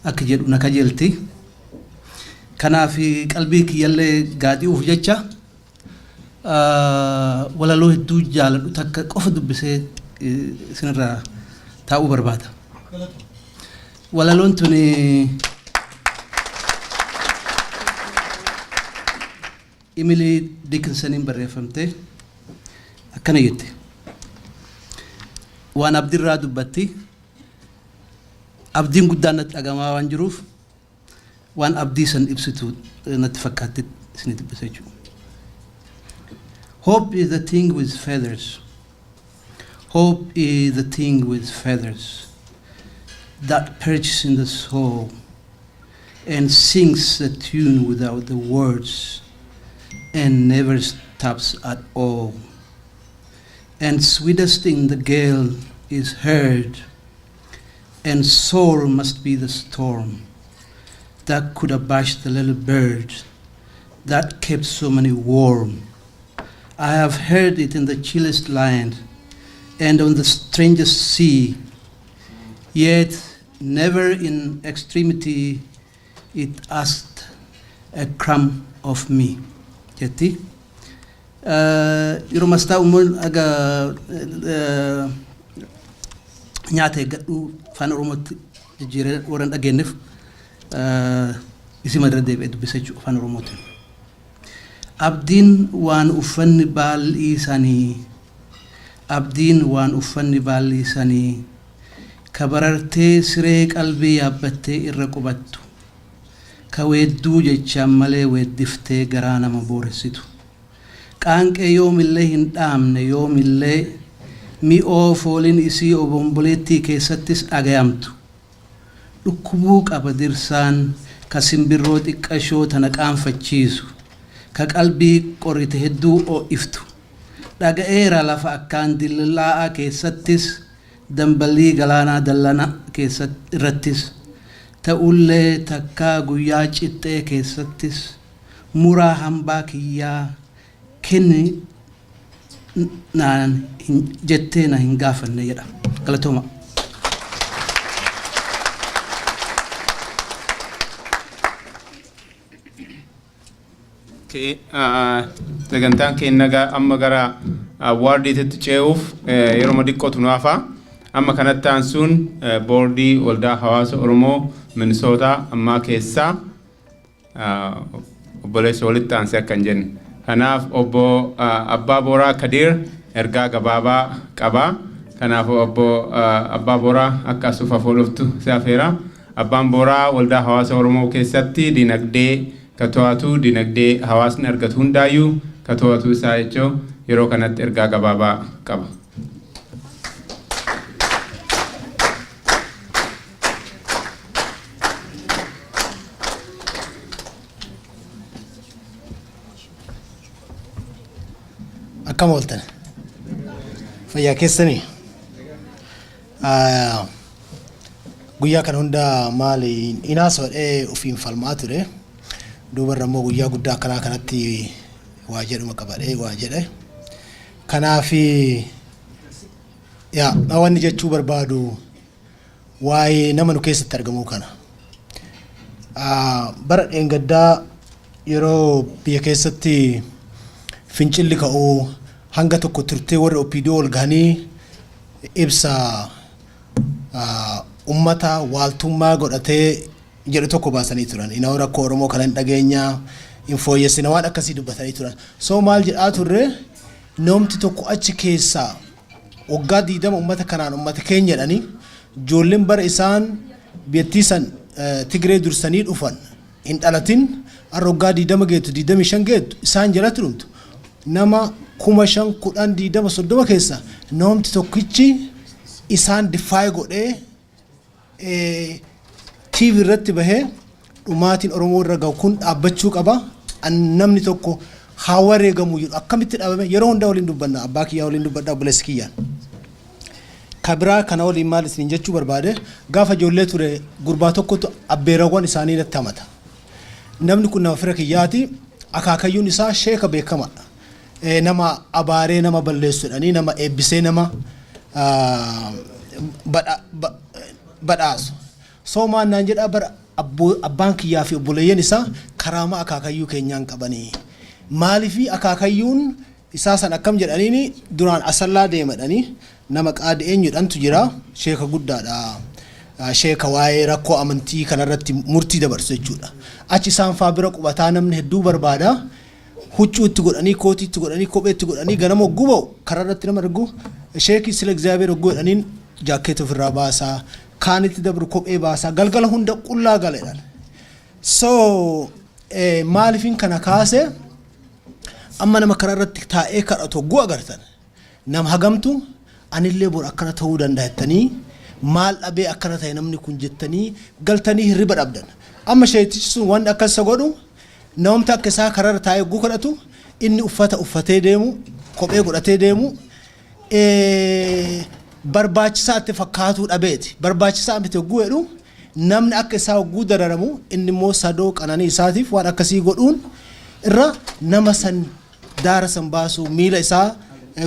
[SPEAKER 10] akka jedhu na kajeelti. Kanaaf qalbii kiyyallee gaadhi'uuf jecha walaloo hedduu jaaladhu takka qofa dubbisee isinirraa taa'uu barbaada. Walaloon tuni Emily Dickinson barreeffamte akkana jette. Waan abdiirraa dubbatti abdiin guddaan natti dhagamaa waan jiruuf waan abdii san ibsitu natti fakkaatti isin dubbisa jechuudha. Hope is the thing with feathers. Hope is the thing with feathers that perches in the soul and sings the tune without the words and never stops at all. And sweetest in the gale is heard, and sore must be the storm that could abash the little bird that kept so many warm. I have heard it in the chillest land and on the strangest sea, yet never in extremity it asked a crumb of me. Jetti yeroo mastaa umman aga nyaata eeggadhu afaan Oromootti jijjiiree warran dhageenyeef isi madara deebi'ee dubbisa jechuudha afaan Oromootiin. Abdiin waan uffanni baalli isaanii abdiin waan uffanni baalli isaanii kabarartee siree qalbii yaabbattee irra qubattu ka weedduu jechaan malee weeddiftee garaa nama booressitu qaanqee yoomillee hin dhaamne yoomillee mi'oo fooliin isii obomboleettii keessattis dhagayamtu dhukkubuu qaba dirsaan ka simbirroo xiqqashoo tana qaanfachiisu ka qalbii qorrite hedduu oo'iftu dhaga'eera lafa akkaan dillaa'a keessattis dambalii galaanaa dallana keessatti irrattis ta'ullee takkaa guyyaa cixxee keessattis muraa hambaa kiyyaa kenni naan jettee na hin gaafanne jedha galatooma.
[SPEAKER 3] Sagantaan keenya amma gara awwaardiitti ce'uuf yeroo xiqqootu nu hafa. Amma kanatti aansuun boordii waldaa hawaasa Oromoo Minisootaa ammaa keessaa obboleessa walitti aansee akka hin jenne. Kanaaf obbo Abbaa Booraa Kadir ergaa gabaabaa qaba. Kanaaf obbo Abbaa Booraa akka asuuf afooloftu si afeera. Abbaan Booraa waldaa hawaasa Oromoo keessatti dinagdee kato'atu dinagdee hawaasni argatu hundaayyuu kato'atu isaa jechuun yeroo kanatti ergaa gabaabaa qaba.
[SPEAKER 11] Akkam ooltan fayyaa keessanii guyyaa kana hunda maali inaasodhee ofiin falmaa ture duubarra immoo guyyaa guddaa akkanaa kanatti waa jedhuma qabadhee waa jedhe kanaaf wanni jechuu barbaadu waa'ee nama nu keessatti argamu kana bara dheengaddaa yeroo biyya keessatti fincilli ka'uu hanga tokko turtee warra OPDO ol gahanii ibsa ummata waaltummaa godhatee jedhu tokko baasanii turan. Ina rakkoo Oromoo kana hin dhageenya hin fooyyessina waan akkasii dubbatanii turan. So maal jedhaa turre namti tokko achi keessaa waggaa 20 ummata kanaan ummata keenya jedhanii ijoolleen bara isaan biyyattii san Tigree dursanii dhufan hin dhalatin har'a waggaa 20 geetu 25 geetu isaan jala turumtu. Nama 5,000 10 20 30 keessa namti tokkichi isaan difaay godhee TV irratti bahee dhumaatiin Oromoo irra gahu kun dhaabbachuu qaba. Namni tokko haa wareegamu jedhu akkamitti dhaabame yeroo hunda waliin dubbanna abbaa kiyyaa waliin dubbadha obboleessi kiyyaan. Kabiraa kana waliin maal isin jechuu barbaade gaafa ijoollee ture gurbaa tokkotu abbeerawwan isaanii natti hamata. Namni kun nama fira kiyyaati akaakayyuun isaa sheeka beekamaadha. Nama abaaree nama balleessuudhaanii nama eebbisee nama badhaasu. Soomaan naan jedhaa bara abbaan kiyyaa fi obboleeyyan isaa karaama akaakayyuu keenyaan qabanii. Maaliifii akaakayyuun isaa san akkam jedhaniini duraan asallaa deemadhanii nama qaadi eenyudhantu jira sheeka guddaadha. Sheeka waa'ee rakkoo amantii kanarratti murtii dabarsu jechuudha. Achi isaan faa bira qubataa namni hedduu barbaada. Huccuu itti godhanii kootii itti godhanii kophee itti godhanii ganama hogguu ba'u karaa irratti nama argu sheekii sila egzaabeer hogguu jedhaniin jaakkeeta ofirraa baasaa kaanitti dabru kophee baasaa galgala hunda qullaa galedha. So maaliifin kana kaase amma nama karaa irratti taa'ee kadhatu hogguu agartan nama hagamtu anillee bor akkana ta'uu danda'a maal dhabee akkana ta'e namni kun jettanii galtanii hirriba dhabdan. Amma sheetichi sun waan akkasa godhu namni akka isaa karaa irra taa'ee hogguu kadhatu inni uffata uffatee deemu kophee godhatee deemu barbaachisaa itti fakkaatuu dhabeeti. Barbaachisaa miti hogguu jedhu namni akka isaa hogguu dararamu inni immoo sadoo qananii isaatiif waan akkasii godhuun irra nama san daara san baasuu miila isaa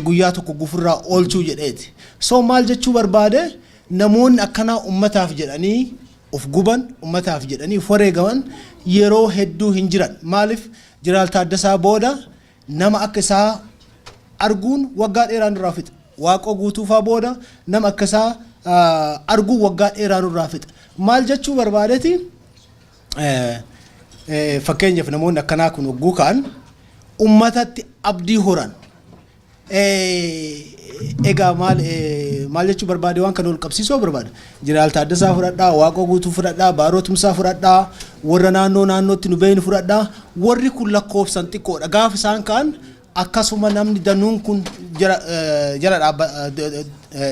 [SPEAKER 11] guyyaa tokko gufurraa oolchuu jedheeti. So maal jechuu barbaade namoonni akkanaa ummataaf jedhanii of guban ummataaf jedhanii of wareegaman yeroo hedduu hin jiran. Maaliif Jeneraal Taaddasaa booda nama akka isaa arguun waggaa dheeraa nurraa fixa. Waaqoo guutuufaa booda nama akka isaa arguun waggaa dheeraa nurraa fixa. Maal jechuu barbaadeeti? Fakkeenyaaf namoonni akkanaa kun hogguu ka'an ummatatti abdii horan. Egaa maal jechuu barbaade waan kana ol qabsiisuu barbaada. Jeneraal Taaddasaa fudhadhaa, Waaqoo guutuu fudhadhaa, Baaroo Tumsaa fudhadhaa, warra naannootti nu beeynu fudhadhaa. Warri kun lakkoofsan xiqqoodha. Gaafa isaan ka'an akkasuma namni danuun kun jala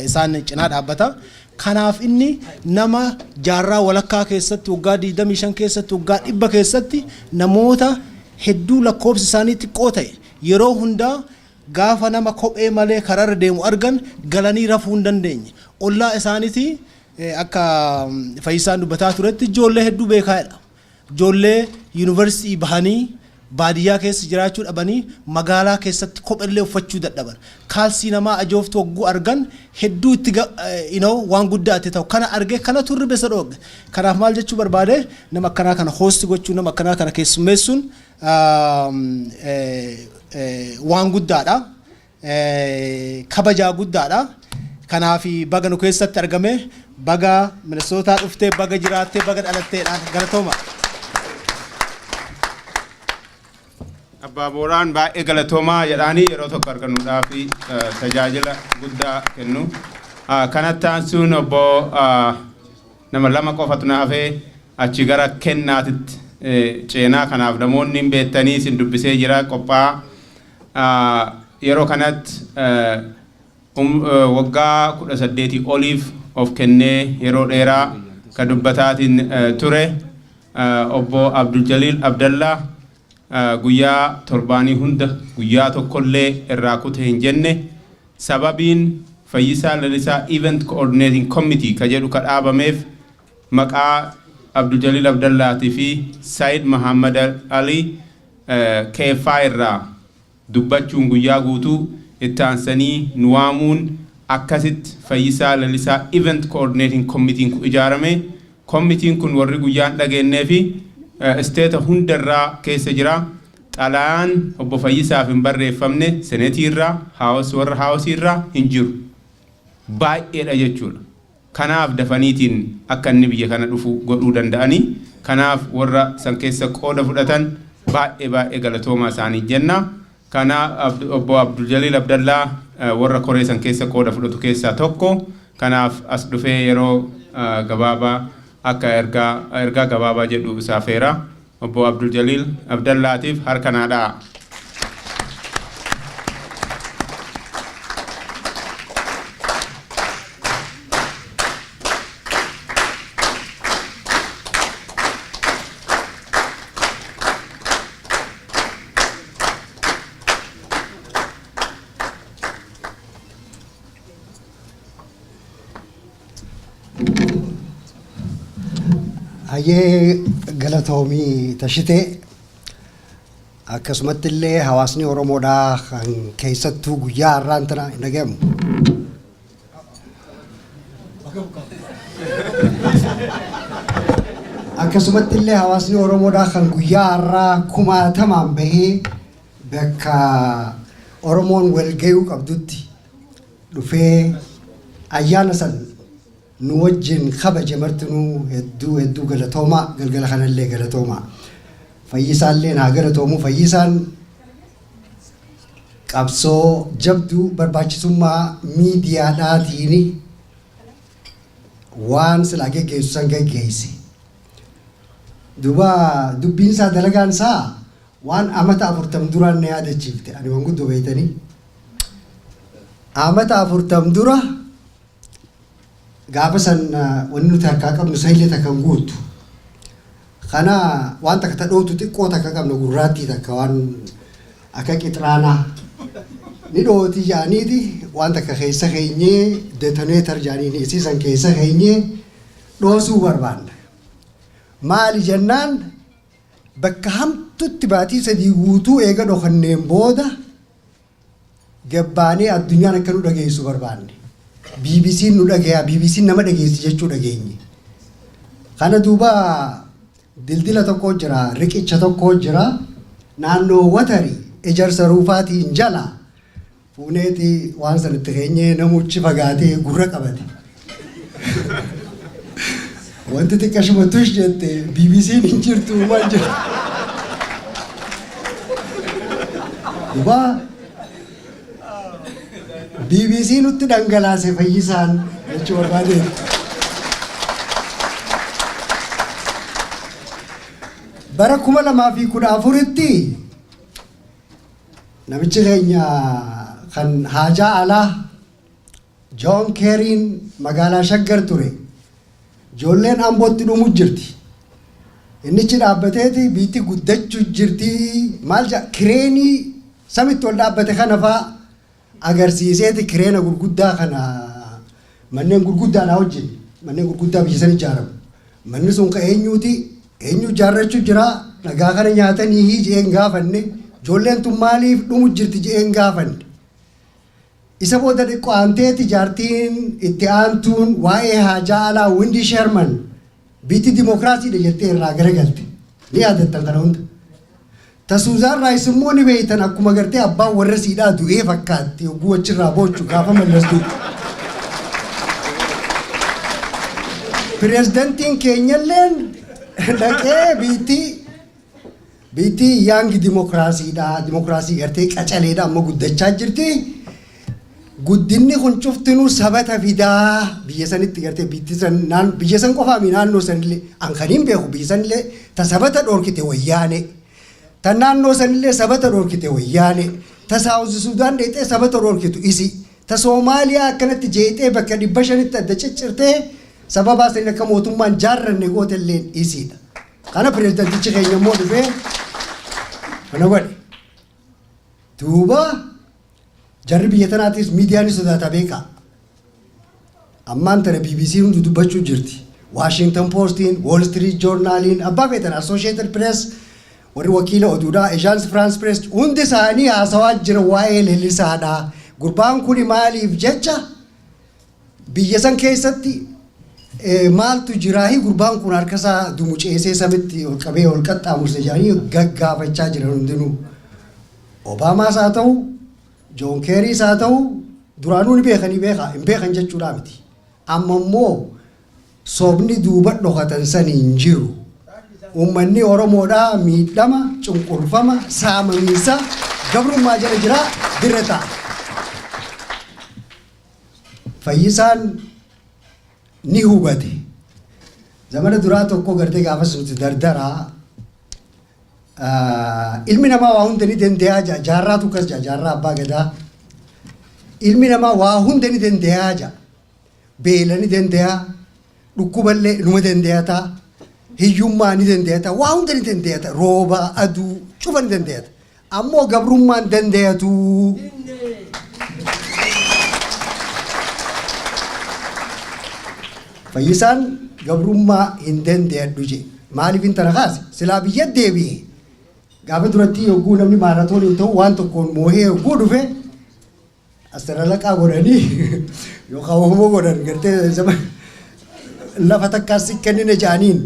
[SPEAKER 11] isaan cinaa dhaabbata. Kanaaf inni nama jaarraa walakkaa keessatti waggaa 25 keessatti waggaa 100 keessatti namoota hedduu lakkoofsi isaanii xiqqoo ta'e yeroo hundaa gaafa nama kophee malee karaarra deemu argan galanii rafuu hin dandeenye. Ollaa isaaniiti akka Fayyisaan dubbataa turetti ijoollee hedduu beekaadha. Ijoollee yuunivarsiitii bahanii baadiyyaa keessa jiraachuu dhabanii magaalaa keessatti kopheellee uffachuu dadhaban. Kaalsii namaa ajooftu hogguu argan hedduu itti waan guddaa itti ta'u kana argee kana turre besa dhooge. Kanaaf maal jechuu barbaade nama akkanaa kana hoosti gochuu nama akkanaa kana keessummeessuun waan guddaadha. Kabajaa guddaadha. Kanaaf baga nu keessatti argame baga Minnesootaa dhuftee baga jiraattee baga dhalatteedha. Galatooma.
[SPEAKER 3] Abbaa Booraan baay'ee galatoomaa jedhanii yeroo tokko argannuudhaaf tajaajila guddaa kennu. Kanatti aansuun obbo nama lama qofatu naafee achi gara kennaatitti ceenaa kanaaf namoonni hin beektanii isin dubbisee jira qophaa. Yeroo kanatti waggaa 18 oliif of kennee yeroo dheeraa ka dubbataatiin ture obbo Abdul Jalil Abdallah guyyaa torbaanii hunda guyyaa tokkollee irraa kute hin jenne sababiin Fayyisaa Lalisaa Event Coordinating Committee ka jedhu ka dhaabameef maqaa Abdul Jalil Abdallaatii fi Said Muhammad Ali KFA irraa dubbachuun guyyaa guutuu itti aansanii nu waamuun akkasitti Fayyisaa Lalisaa Event Coordinating Committee kun ijaarame. Committee kun warri guyyaan dhageenyee fi isteeta hundarraa keessa jira. Xalayaan obbo Fayyisaaf hin barreeffamne senetii irraa warra haawusii irraa hin jiru. Baay'eedha jechuudha. Kanaaf dafaniitiin akka inni biyya kana dhufu godhuu danda'anii. Kanaaf warra san keessa qooda fudhatan baay'ee galatoomaa isaanii jenna. Kanaaf obbo Abdul Jalil Abdallah warra koree san keessa qooda fudhatu keessaa tokko. Kanaaf as dhufee yeroo gabaabaa akka ergaa gabaabaa jedhu isaa feera. Obbo Abdul Jalil Abdallaatiif harka naadhaa.
[SPEAKER 12] Hayyee galatoomii tashitee akkasumatti illee hawaasni Oromoodhaa kan keessattuu guyyaa har'aan tana hin dhagahamu. Akkasumatti illee hawaasni Oromoodhaa kan guyyaa har'aa kumaatamaan bahee bakka Oromoon walgayuu qabdutti dhufee ayyaana san nu wajjin kabaje martinuu hedduu galatoomaa galgala kanallee galatoomaa. Fayyisaallee naa galatoomuu Fayyisaan qabsoo jabduu barbaachisummaa miidiyaadhaatiin waan silaa geggeessu san geggeesse. Dubbiin isaa dalagaan isaa waan amata 40 duraan na yaadachiifte ani waan guddoo beeytanii. Amata 40 dura gaafa san wanni nuti harkaa qabnu sayilee takka hin guutu. Kana waan takka dhootu xiqqoo takka qabnu gurraattii takka waan akka qixraanaa ni dhooti jaaniiti waan takka keessa keenyee detoneetar jaaniini isiisan keessa keenyee dhoosuu barbaanna. Maali jennaan bakka hamtutti baatii 3 guutuu eega dhokanneen booda gabbaanee addunyaan akka nu dhageessu barbaanne. BBC nu dhagaya BBC nama dhageessi jechuu dhageenye. Kana duuba dildila tokko jira riqicha tokko jira naannoo Watarii ejarsa ruufaatiin jala fuuneeti waan sanatti keenyee namuchi fagaatee gurra qabate. Wanti xiqqashumattush jette BBC'n hin jirtu maal jirtu. Duba BBC nutti dhangalaase Fayyisaan jechuu barbaade. Bara 2014tti namichi keenya kan haajaa alaa John Kerry'n magaalaa Shaggar ture. Ijoolleen Ambootti dhumu jirti. Innichi dhaabbateeti biitti guddachuu jirti. Maal jaa kireenii samitti ol dhaabbate kana fa'aa agarsiiseeti kireena gurguddaa kana manneen gurguddaadhaa hojjete. Manneen gurguddaa biyya san ijaaramu. Manni sun ka eenyuuti? Eenyu ijaarrachuu jira? Dhagaa kana nyaatanii je'een gaafanne. Ijoolleen tun maaliif dhumu jirti je'een gaafanne. Isa booda xiqqoo aanteeti jaartiin itti aantuun waa'ee haajaa alaa Windi Sherman biitti dimokiraasiidha jettee irraa garagalte. Ni yaadattan kana hunda. Tasuuzaan Raayis immoo ni beeytan akkuma gartee abbaan warra siidhaa du'ee fakkaatti yogguu achirraa boochu gaafa mallastuu. Pireezidantiin keenyalleen dhaqee biitti yaangi dimokiraasiidha. Dimokiraasii gartee qacaleedha amma guddachaa jirti. Guddinni kun cuftinuu sabata fidaa biyya sanitti gartee biyya san qofaami naannoo sanillee ankaniin beeku biyya sanillee ta sabata dhorkite wayyaane ta naannoo sanillee sabata dhorkite wayyaane ta saawuzi Sudaan dheexee sabata dhorkitu isi ta Soomaaliyaa akkanatti jeexee bakka 500tti adda ciccirtee sababaa sanii akka mootummaan jaarranne gootelleen isiidha. Kana pireezidantichi keenya immoo dhufee kana godhe. Duuba jarri biyya tanaatis miidiyaan sodaata beeka. Ammaan tana BBC hundi dubbachuu jirti. Washington Postiin, Wall Street Journaliin, abbaa feetan Associated Press, warri wakiila oduudhaa, Agence France Press hundi isaanii haasawaa jira waa'ee leellisaadha. Gurbaan kun maaliif jecha biyya san keessatti maaltu jiraahi gurbaan kun harkasaa dumuceesee samitti ol qabee ol qaxxaamurse jedhanii gaggaafachaa jiran hundinuu. Obaamaas haa ta'u John Kerry haa ta'u duraanuu ni beekanii hin beekan jechuudha miti. Amma immoo sobni duuba dhokatan sanii hin jiru. Uummanni Oromoodhaa miidhama, cunqurfama, saamamiinsa gabrummaa jala jira dirra ta'a. Fayyisaan ni hubate. Zamana duraa tokko gartee gaafas nuti dardaraa ilmi namaa waa hunda ni danda'a jaarraatu kas jaarraa abbaa gadaa. Ilmi namaa waa hunda ni danda'a beela ni danda'a dhukkuballee numa danda'a ta'a hiyyummaa ni danda'a ta'a waa hunda ni danda'a ta'a rooba aduu cufa ni danda'a ta'a ammoo gabrummaan danda'atu. Fayyisaan gabrummaa hin danda'adhu je maaliif hin tana kaase silaa biyya deebi'e. Gaafa duratti yogguu namni maaratoon hin ta'u waan tokkoon moohee yogguu dhufe asirra laqaa godhanii yookaan homoo godhan gartee lafa takkaas kennine jaaniin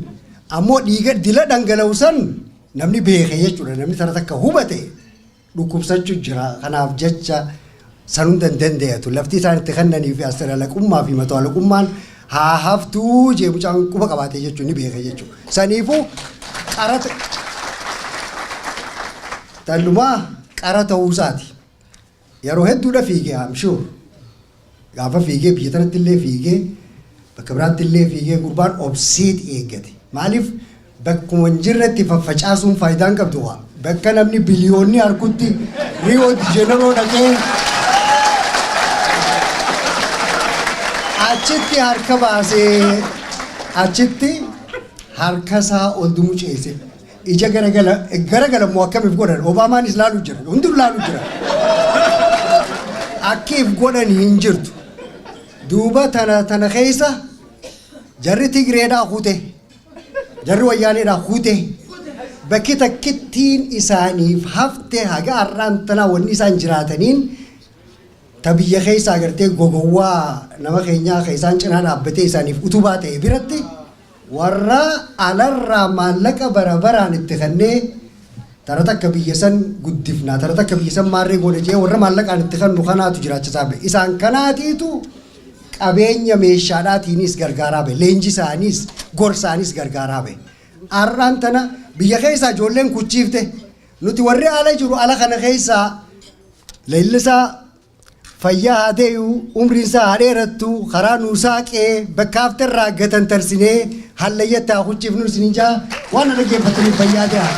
[SPEAKER 12] ammoo dhiiga dila dhangala'u san namni beeke jechuudha namni tana takka hubate dhukkubsachuu jira kanaaf jecha san hunda hin danda'atu lafti isaan itti kennanii fi asirra laqummaa fi matoo laqummaan haa haftuu jee mucaan quba qabaatee jechuun ni beeke jechuudha. Saniifuu qarata Talumaa qara ta'uusaati. Yeroo hedduudha fiigee amshuu. Gaafa fiigee biyya tanatti illee fiigee bakka biraatti illee fiigee gurbaan obseet eeggate. Maaliif bakkuma hin jirretti faffacaasuun faayidaan qabdu waa. Bakka namni biliyoonni harkutti Rio de Janeiro dhaqee achitti harka baasee achitti harkasaa ol dumuceese. Ija garagala moo akkamiif godhan Obaamaan laaluu jira hundi laaluu jira akkiif godhan hin jirtu duuba tana keessa jarri Tigreedhaa kute jarri Wayyaaneedhaa kute bakki takkittiin isaaniif hafte haga har'aan tanaa wanni isaan jiraataniin ta biyya keessa agartee gogowwaa nama keenyaa keessaan cinaa dhaabbatee isaaniif utubaa ta'e biratti warra alarraa maallaqa barabaraan itti kannee tara takka biyya san guddifna tara takka biyya san maarree godhe jee warra maallaqaan itti kannu kanaatu jiraachisaa be isaan kanaatiitu qabeenya meeshaadhaatiinis gargaaraa be leenji isaaniis gorsaanis gargaaraa be arraan tana biyya keessaa ijoolleen kuchiifte nuti warri ala jiru ala kana keessaa leellisaa fayyaa haa ta'u umriin isaa haa dheerattu karaa nuu saaqee bakka haftarraa gatan tarsinee hallayyattaa kuchiifnu isin jaa waan dhaggeeffataniif fayyaa ta'aa.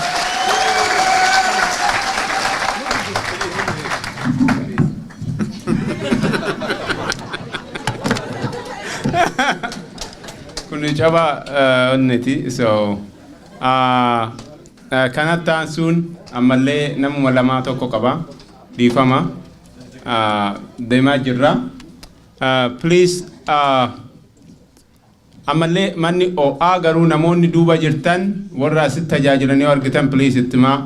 [SPEAKER 3] Kuni caba onneti so kanattaan sun ammallee namuma lamaa tokko qaba dhiifama deemaa jirra please ammallee manni o'aa garuu namoonni duuba jirtan warra asitti tajaajilanii argitan please ittimaa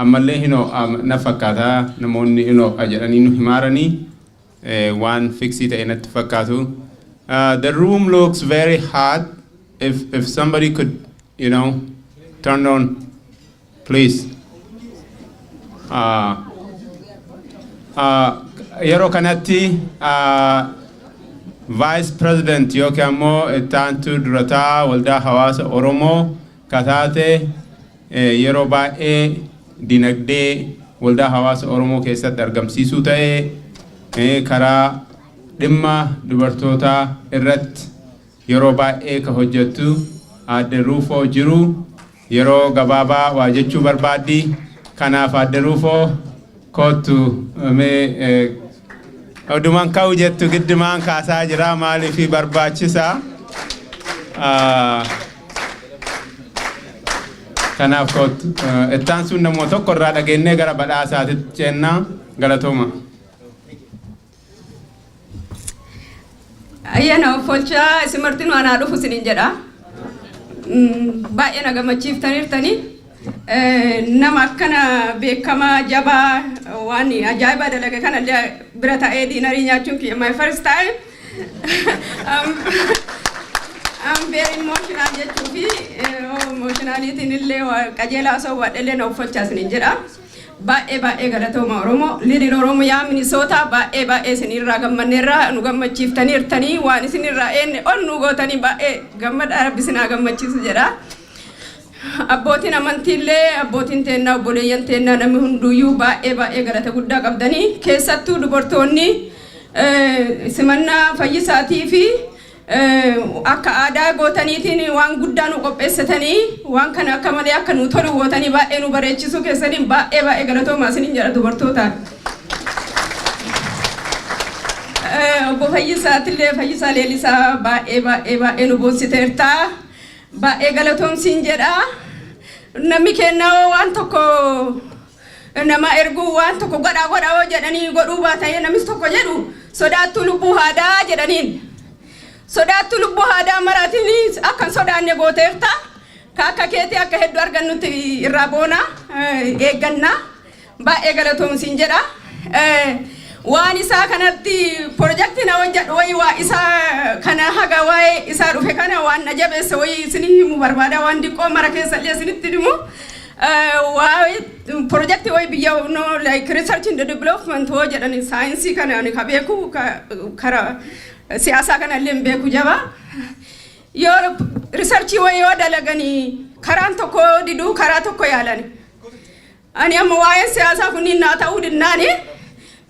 [SPEAKER 3] ammallee hinoo na fakkaata namoonni hinoo jedhanii nu himaaranii waan fiksii ta'e natti fakkaatu. The room looks very hot. If somebody could, turn on, please. Yero kanatti Vice President yookiin ammoo ittaantu durataa waldaa hawaasa Oromoo kataate yeroo baay'ee dinagdee waldaa hawaasa Oromoo keessatti argamsiisuu ta'ee karaa dhimma dubartoota irratti yeroo baay'ee ka hojjettu Aadde Ruufoo jiru yeroo gabaabaa waa jechuu barbaaddi kanaaf Aadde Ruufoo kootu odumaan ka'u jettu giddimaan kaasaa jira maaliif barbaachisaa kanaaf kootu ittaan sun namoota tokko irraa dhageennee gara badhaasaatitti ceennaa galatooma.
[SPEAKER 5] Ayyana folcha simartin wana dhufu sinin jedha baay'ee na gammachiiftaniirtani nama akkana beekama jabaa waan ajaa'iba dalaga kana bira ta'ee diinarii nyaachuun kiyya my first time I'm very emotional jechuufi emotionaliitiin illee qajeelaa osoo waadhelee na uffachaas sinin jedha baay'ee galatooma Oromoo lidiin Oromoo yaa Minisoota baay'ee isinirraa gammanneerraa nu gammachiiftaniirtanii waan isinirraa eenne ol nu gootanii baay'ee gammada Rabbi isinaa gammachiisu jedha. Abbootiin amantiillee abbootiin teennaa obboleeyyan teennaa namni hunduyyuu baay'ee galata guddaa qabdanii keessattuu dubartoonni simannaa fayyisaatii fi akka aadaa gootaniitiin waan guddaa nu qopheessatanii waan kana akka malee akka nu tolu gootanii baay'ee nu bareechisuu keessaniin baay'ee galatoomaa isiniin jedha dubartootaan. Obbo Fayyisaatillee Fayyisaa Leellisaa baay'ee nu boonsiteertaa baay'ee galatoomsiin jedha. Namni kennaa waan tokko nama erguu waan tokko godhaa jedhanii godhuu baatee namis tokko jedhu sodaattuu lubbuu haadaa jedhaniin. Sodaattu lubbuu haadaa maraatiin akka sodaanne gooteerta akka keetii akka hedduu argannutti irraa boona eegganna baay'ee galatoomsiin jedha. Waan isaa kanatti pirojektii na hojjedhu wayii waa isaa kana haga waa'ee isaa dhufe kana waan na jabeesse wayii isinii himu barbaada waan diqqoo mara keessallee isinitti himu waa'ee pirojektii wayii biyya like research and development hoo jedhani saayinsii kana ka beeku karaa siyaasa kana illee beeku jaba yoo research wayii yoo dalaganii karaan tokko diduu karaa tokko yaalani ani amma waa'ee siyaasa kunniin naa ta'uu dinnaani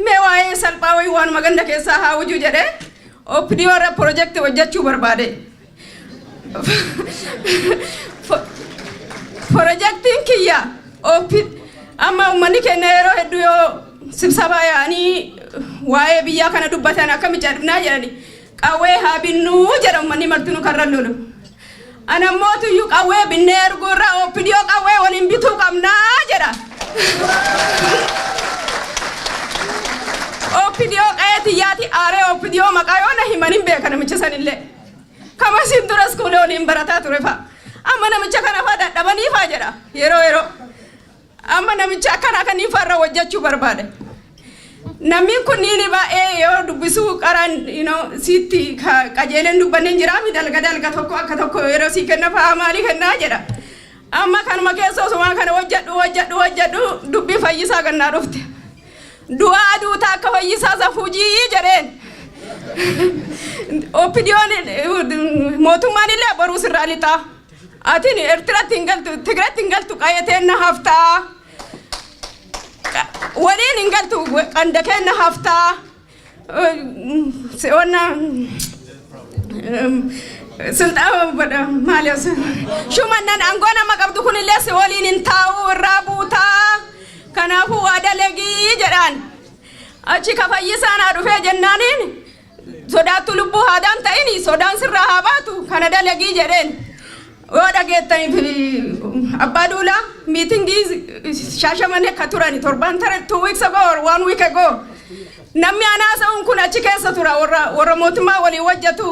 [SPEAKER 5] mee waa'ee salphaa wayii waan maganda keessaa haa hojuu jedhee OPDO irra project hojjechuu barbaade projectiin kiyya amma uummanni keenya yeroo hedduu yoo sibsabaa yaa'anii waa'ee biyyaa kana dubbatan akkamitti adunaa jedhani qawwee haa binnuu jedha uummanni martinuu karra lolu ana mootuyyuu qawwee binnee erguurra OPDO qawwee waliin bituu qabnaa jedha. OPDO qayeeti yaati aaree OPDO maqaa yoo na himanin beeka namicha sanillee kama siin dura iskuulee waliin barataa ture fa'a amma namicha kana fa'a dadhabanii fa'a jedha yeroo amma namicha akkana kan ifarra hojjechuu barbaade. Namni kunniin baay'ee yoo dubbisuu qaraan siitti qajeeleen dubbanneen jira mi dalga tokko akka tokko yeroo sii kenna fa'a maalii kennaa jedha. amma kanuma keessa osuma kana wajjadhu dubbii fayyisaa gannaa dhufte du'aa duuta akka fayyisaa safujii jedheen opiniyoon mootummaan illee baruu sirraa lixaa atiin Eertiratti hin galtu Tigiratti hin galtu qayyateen na haftaa waliin hin galtu qandakeen na haftaa se'oonna sultaan maaliif shumannan aangoo nama qabdu kunillee si waliin hin taa'u irraa buutaa kanaafuu waa dalagii jedhaan achi ka fayyisaa naa dhufee jennaaniin sodaattu lubbuu haadaan ta'ini sodaan sirraa haa baatu kana dalagii jedheen yoo dhageettaniif abbaa duulaa miitingii Shaashamannee akka turani torban 2 weeks ago or 1 week ago namni anaasa'uun kun achi keessa tura warra mootummaa waliin wajjatu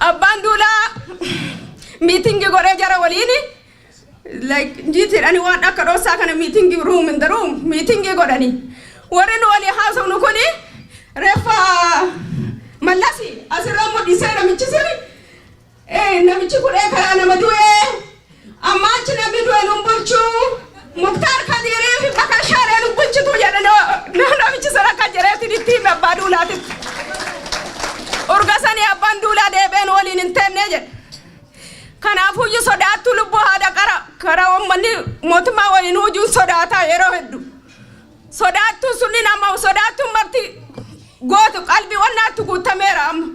[SPEAKER 5] abbaan duulaa miitingii godhee jara waliini like jiitiidhani waan akka dhoosaa kana miitingii room in the room miitingii godhani warri nu walii haasa'uun kuni reeffa mallasi asirraa mudhisee namichi sirri namichi kudhee karaa nama du'ee amma achi namni du'e nun bulchuu Muktaar Kadirii fi bakka shaaree nun bulchitu jedhe namichi sana akka jireetiin itti hime abbaa duulaatiif urgasanii abbaan duulaa deebeen waliin hin teennee jedhe kanaafuu sodaattu lubbuu haadha karaa uummanni mootummaa waliin hujuun sodaataa yeroo hedduu sodaattu sunni nama sodaattu marti gootu qalbii wannaatti guutameera amma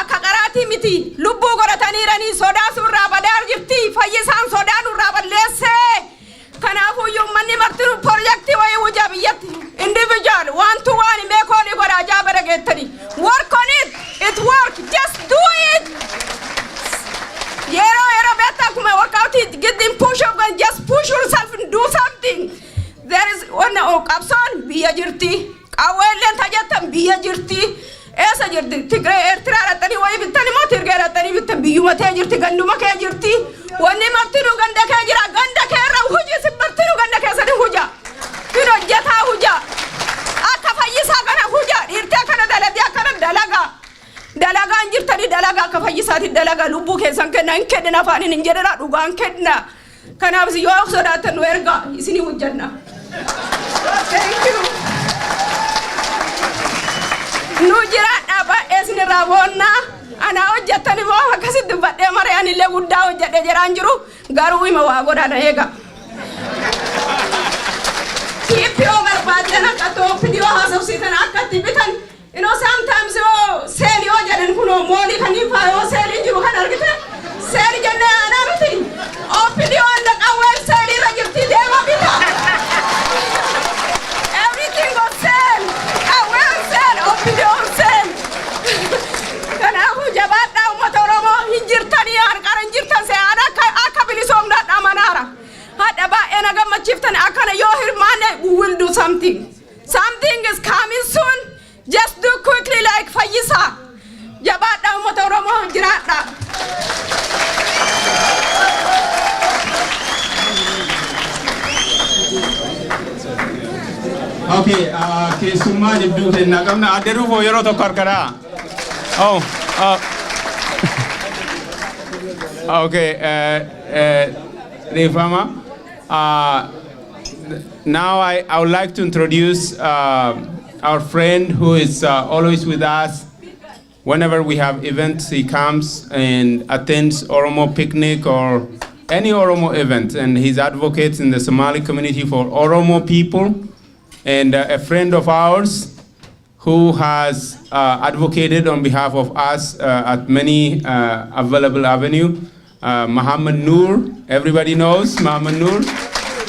[SPEAKER 5] akka qaraatii miti lubbuu godhataniiranii sodaa surraa badaa jirti fayyisaan sodaa nurraa balleessee kanaafuu uummanni marti pirojektii wayii hojaa biyyatti individual one to one meekoolii godhaa jaabara geettanii work on it work just do it Yero better kuma work out it get them push up and just push yourself and do something there is one option biya jirti qawwelen tajatan biya jirti esa jirti Tigray Eertiraa ratani way bitani mo Tigray ratani bitan biyuma tee jirti ganduma kee jirti wanni martinu ganda kee jira ganda kee ra huji sibartinu ganda kee sadi huja kino jata huja akka fayyisaa kana huja irte kana daladi akkana dalagaan jirtani dalagaa akka fayyisaati dalagaa lubbuu keessan kenna hin kenna afaanin hin jedhera dhugaan kenna kanaaf yoo sodaatan nu erga isini hujjanna thank you nu jiraadha baay'ee isinirraa boonna ana hojjettani moo akkasitti badhee maree anillee guddaa hojjedhe jiraan jiru garuu hima waa godhana eega TPO barbaadan akka TPO haasofsiisan akkatti bitan sometimes seel yoo jedhan kunoo moolii kaniin faa yoo seelii jiru kan argite seel jennee aanaa miti TPO alla qawween seelii irra jirti deema bita everything on sale qawween seel TPO seel kanaafuu jabaadhaa uummata Oromoo hin jirtanii harqara hin jirtan se'aan akka bilisoomnaadhaa manaara hadha baay'ee na gammachiiftan akkana yoo hirmaanne we will do something is coming soon just do quickly like Fayyisa jabaadhaa uummata Oromoo jiraadhaa
[SPEAKER 3] Okay, keessummaa jidduu kennaa qabna adda dhuufoo yeroo tokko harkaraa. Okay, Rifama. Now I would like to introduce our friend who is always with us. Whenever we have events, he comes and attends Oromo picnic or any Oromo event, and he's advocates in the Somali community for Oromo people. And a friend of ours who has advocated on behalf of us at many available avenues, Muhammad Noor. Everybody knows Muhammad Noor.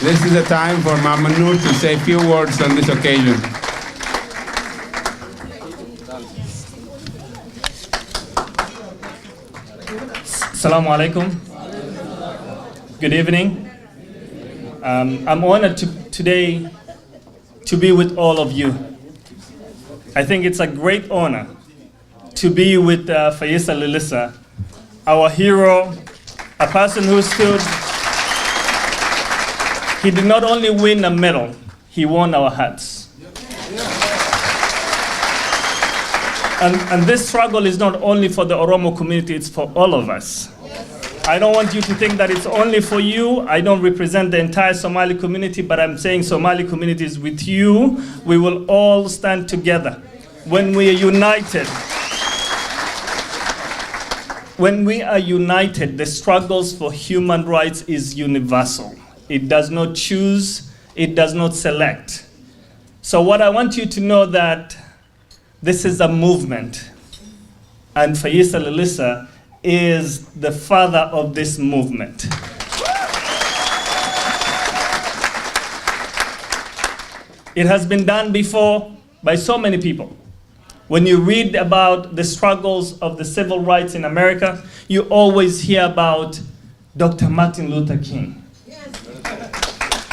[SPEAKER 3] This is the time for Muhammad Noor to say a few words on this occasion.
[SPEAKER 13] Assalamu alaikum. Good evening. I'm honored today to be with all of you. I think it's a great honor to be with Fayyisa Lilisa, our hero, a person who stood. He did not only win a medal, he won our hearts. And this struggle is not only for the Oromo community, it's for all of us. I don't want you to think that it's only for you. I don't represent the entire Somali community, but I'm saying Somali community is with you. We will all stand together. When we are united, the struggles for human rights is universal. It does not choose, it does not select. So what I want you to know that this is a movement, and Fayisa Lilisa is the father of this movement. It has been done before by so many people. When you read about the struggles of the civil rights in America, you always hear about Dr. Martin Luther King.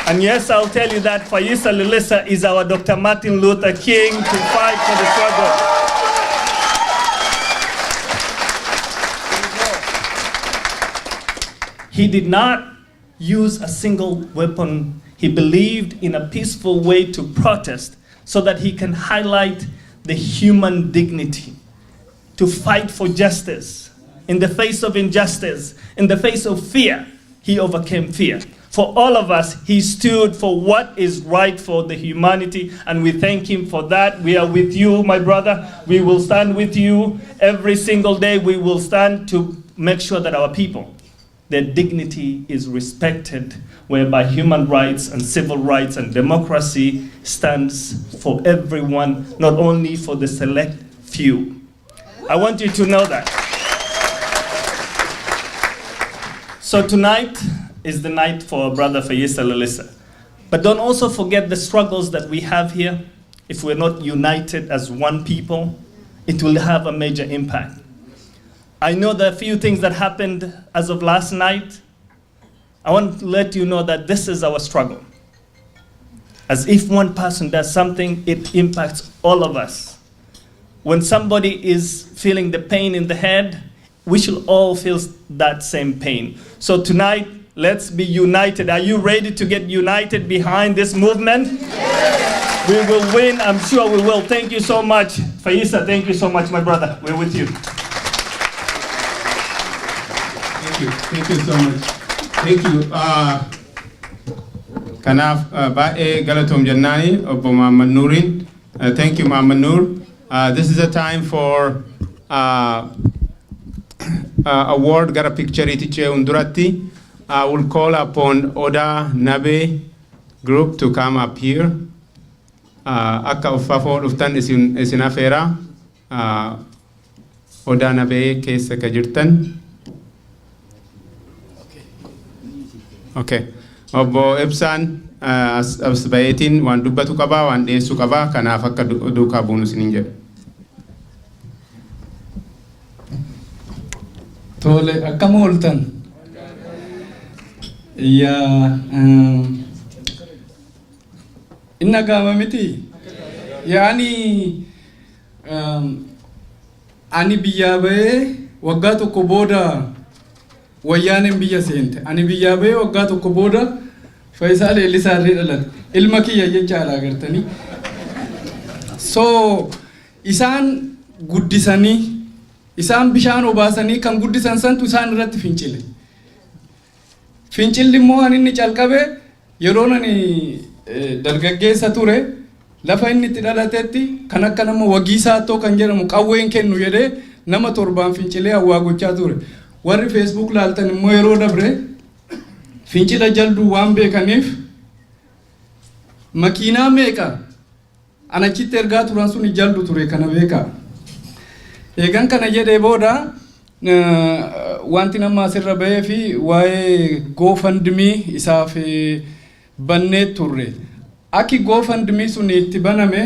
[SPEAKER 13] And yes, I'll tell you that Fayisa Lilisa is our Dr. Martin Luther King to fight for the struggle. He did not use a single weapon. He believed in a peaceful way to protest so that he can highlight the human dignity, to fight for justice. In the face of injustice, in the face of fear, he overcame fear. For all of us, he stood for what is right for the humanity, and we thank him for that. We are with you, my brother. We will stand with you every single day. We will stand to make sure that our people, their dignity is respected, whereby human rights and civil rights and democracy stands for everyone, not only for the select few. I want you to know that. So tonight is the night for our brother Fayisa Lilisa. But don't also forget the struggles that we have here. If we're not united as one people, it will have a major impact. I know there are a few things that happened as of last night. I want to let you know that this is our struggle. As if one person does something, it impacts all of us. When somebody is feeling the pain in the head, we should all feel that same pain. So tonight, let's be united. Are you ready to get united behind this movement? Yes. We will win. I'm sure we will. Thank you so much. Fayisa, thank you so much, my brother. We're with you.
[SPEAKER 3] Thank you so much. Thank you. Kanaaf baay'ee galatoom jennaani obbo Muhammad Nuurin. Thank you, Muhammad Noor. This is a time for award gara picture itiche unduratti. I will call upon Oda Nabe group to come up here. Akka uffafoo dhuftan isin afeera. Oda Nabe keessa ka jirtan. Okay. Obbo Ibsaan as bayetiin waan dubbatu qabaa waan dhiyeessu qabaa kanaaf akka duukaa buunu isiniin jedhu.
[SPEAKER 14] Tole akkam ooltan. Yaa inna gaama miti. Yaani ani biyyaa bahee waggaa tokko booda wayyaanen biyya seente. Ani biyyaa bahee waggaa tokko booda Fayyisaa Leellisaa irree dhalate. Ilma kiyya jecha alaa gartanii. So isaan guddisanii isaan bishaan obaasanii kan guddisan santu isaan irratti fincile. Fincilli immoo ani inni calqabe yeroo ani dargaggeessa ture lafa inni itti dhalatetti kan akka nama wagiisaa ta'u kan jedhamu qawween kennu jedhee nama torbaan fincilee hawaa gochaa ture. Warri Facebook laaltan immoo yeroo dabre fincila jaldu waan beekaniif makiinaa meeqa anachitti ergaa turan sun jaldu ture kana beeka. Eegan kana jedhee booda wanti nama asirra bahee fi waa'ee GoFundMe isaaf bannee turre. Aki GoFundMe sun itti baname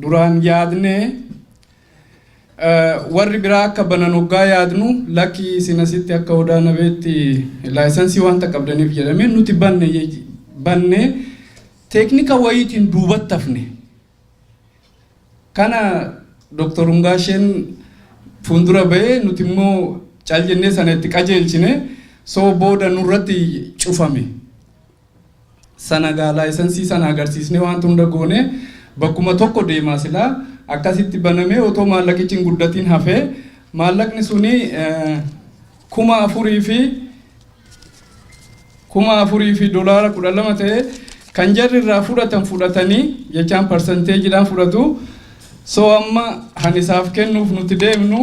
[SPEAKER 14] duraan yaadnee warri biraa akka banan hoggaa yaadnu lakki isin asitti akka Odaa Nabeetti laayisansii wanta qabdaniif jedhamee nuti banne teeknika wayiitiin duubatti hafne. Kana Dr. Hungaasheen fuuldura bahee nuti immoo caal jennee sana itti qajeelchine soo booda nurratti cufame. Sana gaa laayisansii sana agarsiisnee waan hunda goone bakkuma tokko deemaa silaa akkasitti banamee otoo maallaqichi hin guddatiin hafee maallaqni suni 4,000 fi 4,000 fi doolaara 12 ta'e kan jarri irraa fudhatanii jechaan percentage fudhatu. So amma hanisaaf kennuuf nuti deemnu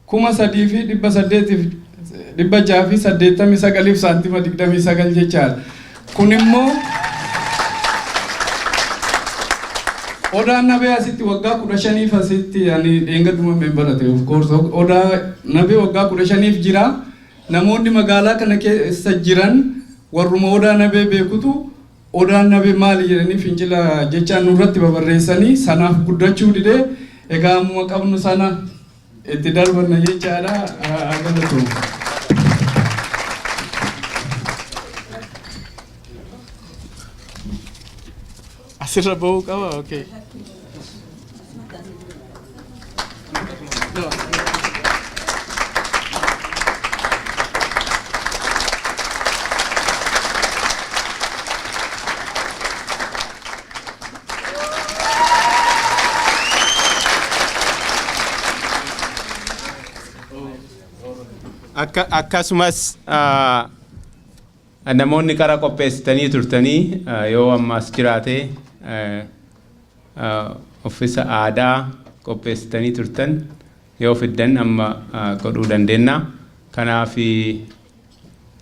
[SPEAKER 14] 3,300 fi 689 saantima 29 jechaadha. Kun immoo Odaan nabee asitti waggaa 15 asitti ani dheengaduma membarate of course odaa nabee waggaa 15 jira. Namoonni magaalaa kana keessa jiran warruma odaa nabee beekutu odaan nabee maali jedhanii fincila jechaan nurratti babarreessanii sanaaf guddachuu didee egaa amma qabnu sana itti darbanna jechaadha. Galatoom.
[SPEAKER 15] Asirra bahuu qaba. Okay.
[SPEAKER 3] Akkasumas namoonni karaa qopheessitanii turtanii yoo ammas jiraate uffisa aadaa qopheessitanii turtan yoo fiddan amma godhuu dandeenya. Kanaaf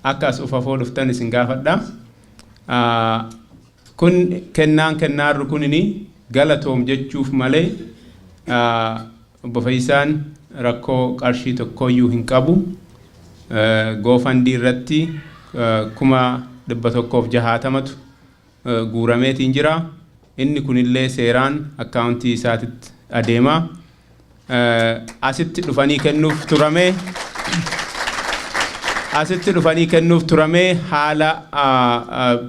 [SPEAKER 3] akkas ufafoo dhuftan isin gaafadha. Kun kennaarru kunini galatoom jechuuf malee obbo Fayyisaan rakkoo qarshii tokkoyyuu hin qabu. Goofandii irratti 160,000 guurameetiin jira. Inni kunillee seeraan akkaawuntii isaatitti adeema. Asitti dhufanii kennuuf turamee haala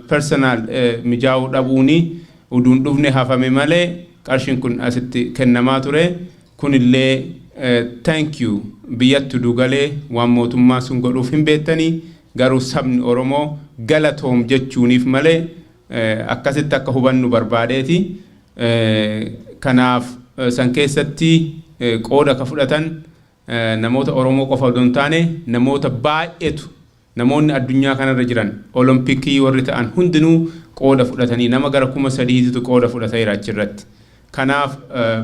[SPEAKER 3] personal mijaa'uu dhabuuni uduun dhufne hafame malee qarshiin kun asitti kennamaa ture. Kunillee thank you biyyattu dugalee waan mootummaa sun godhuuf hin beektanii garuu sabni Oromoo galatoom jechuuniif malee akkasitti akka hubannu barbaadeeti. Kanaaf san keessatti qooda ka fudhatan namoota Oromoo qofa odoo hin taane namoota baay'eetu namoonni addunyaa kanarra jiran olompikii warri ta'an hundinuu qooda fudhatanii nama gara 3,000tu qooda fudhateera achirratti. Kanaaf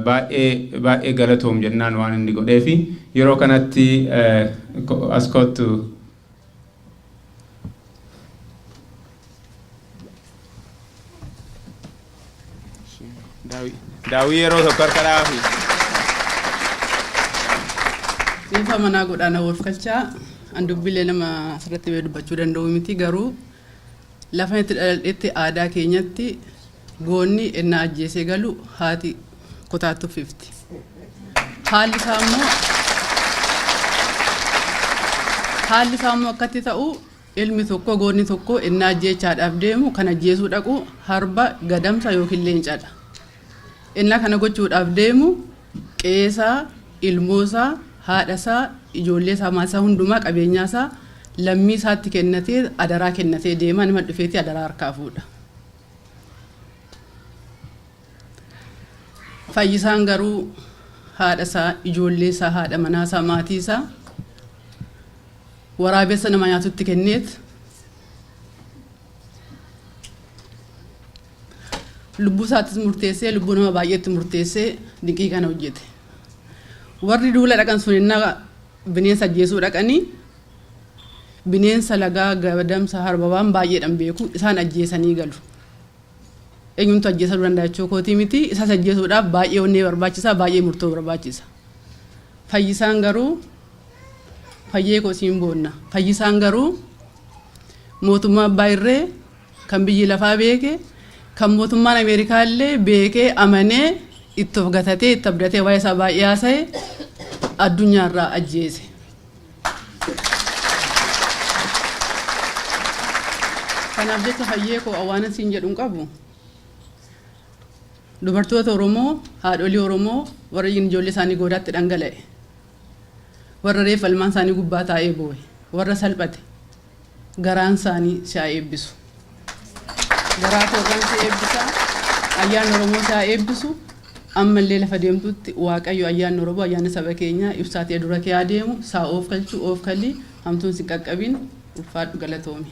[SPEAKER 3] baay'ee galatoom jennaan waan inni godheefi yeroo kanatti as kottu daawii yeroo tokko harkadhaafi.
[SPEAKER 16] Ifa manaa godhaana wolfkalchaa an dubbilee nama asirratti dubbachuu danda'u miti garuu lafa itti dhaladhetti aadaa keenyatti goonni ennaa ajjeesee galu haati kutaattu 50. Haalli isaa immoo akkatti ta'u ilmi tokko goonni tokko ennaa ajjeechaadhaaf deemu kan ajjeesuu dhaqu harba gadamsa yookiin leencadha. Ennaa kana gochuudhaaf deemu qeesaa, ilmoosaa, haadhasaa, ijoolleesaa, maasaa hundumaa qabeenyaasaa lammii isaatti kennatee adaraa kennatee deema nama dhufeetii adaraa harkaa fuudha. Fayyisaan garuu haadhasaa, ijoolleesaa, haadha manaasaa, maatiisaa waraabessa nama nyaatutti kenneet lubbuu isaatis murteessee lubbuu nama baay'eetti murteessee dinqii kana hojjete. Warri duula dhaqan sun innaa bineensa ajjeesuu dhaqanii bineensa lagaa gadamsa harba waan baay'eedhaan beeku isaan ajjeesanii galu. Eenyumtu ajjeesuu danda'a jechuu kootii miti isas ajjeesuudhaaf baay'ee onnee barbaachisaa baay'ee murtoo barbaachisa. Fayyisaan garuu fayyee koosiin boonna. Fayyisaan garuu mootummaa abbaa irree kan biyyi lafaa beeke kan mootummaan Ameerikaa illee beekee amanee itti of gatatee itti abdatee waa'ee isaa baay'ee haasa'e addunyaarraa ajjeese. Kanaaf jecha fayyee koo awwaana siin jedhuun qabu. Dubartoota Oromoo, haadholii Oromoo warra ijoollee isaanii goodaatti dhangala'e. Warra reef ilmaan isaanii gubbaa taa'ee boo'e. Warra salphate garaan isaanii isaa eebbisu. Garaa tooraan isaa eebbisa. Ayyaanni Oromoo isaa eebbisu. Ammallee lafa deemtutti Waaqayyo ayyaanni Oromoo ayyaanni saba keenyaa ibsaatee dura kee adeemu isaa oof kalchuu oof kalli hamtuun si qaqqabiin ulfaadhu galatoomi.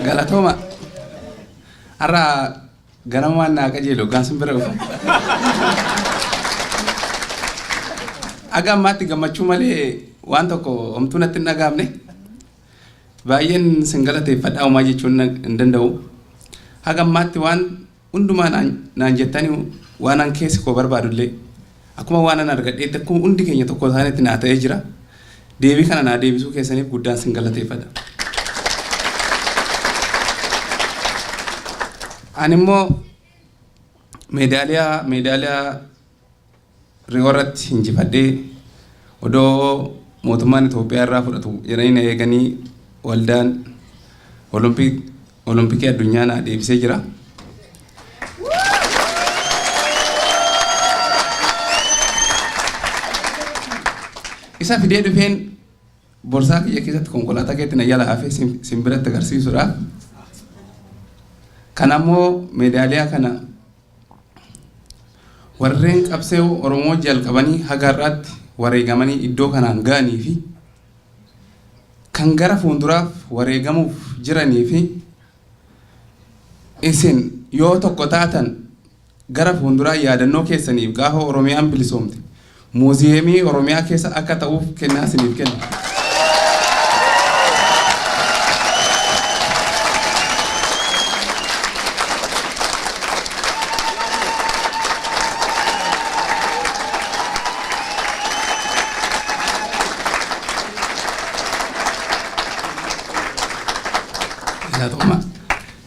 [SPEAKER 17] Galatoma. Arra ganamaan naa qajeelu gaansin bira dhufu. Aga ammaatti gammachuu malee waan tokko homtuu natti hin dhagaamne. Baay'een sin galateeffadhaa homaa jechuun hin danda'u. Haga ammaatti waan hundumaa naan jettanii waan an keessi koo barbaadullee akkuma waan an argadheetti akkuma hundi keenya tokko isaaniitti naa ta'ee jira. Deebii kana naa deebisuu keessaniif guddaan sin galateeffadha. Ani immoo meedaaliyaa riyoorratti injifadhee odoo mootummaan Itoophiyaa irraa fudhatu yeroo eeganii waldaan olompikii addunyaa naa deebisee jira. Isa fidee dhufeen borsaa kiyya keessatti konkolaataa keetti na jala hafee simbiratti agarsiisuudhaaf. Kanammoo meedaaliyaa kana warreen qabsee Oromoo jalqabanii haga har'aatti wareegamanii iddoo kanaan ga'anii fi kan gara fuulduraaf wareegamuuf jiranii fi isin yoo tokko taatan gara fuulduraa yaadannoo keessaniif gaafa Oromiyaan bilisoomte muuziyeemii Oromiyaa keessa akka ta'uuf kennaa isiniif kenna.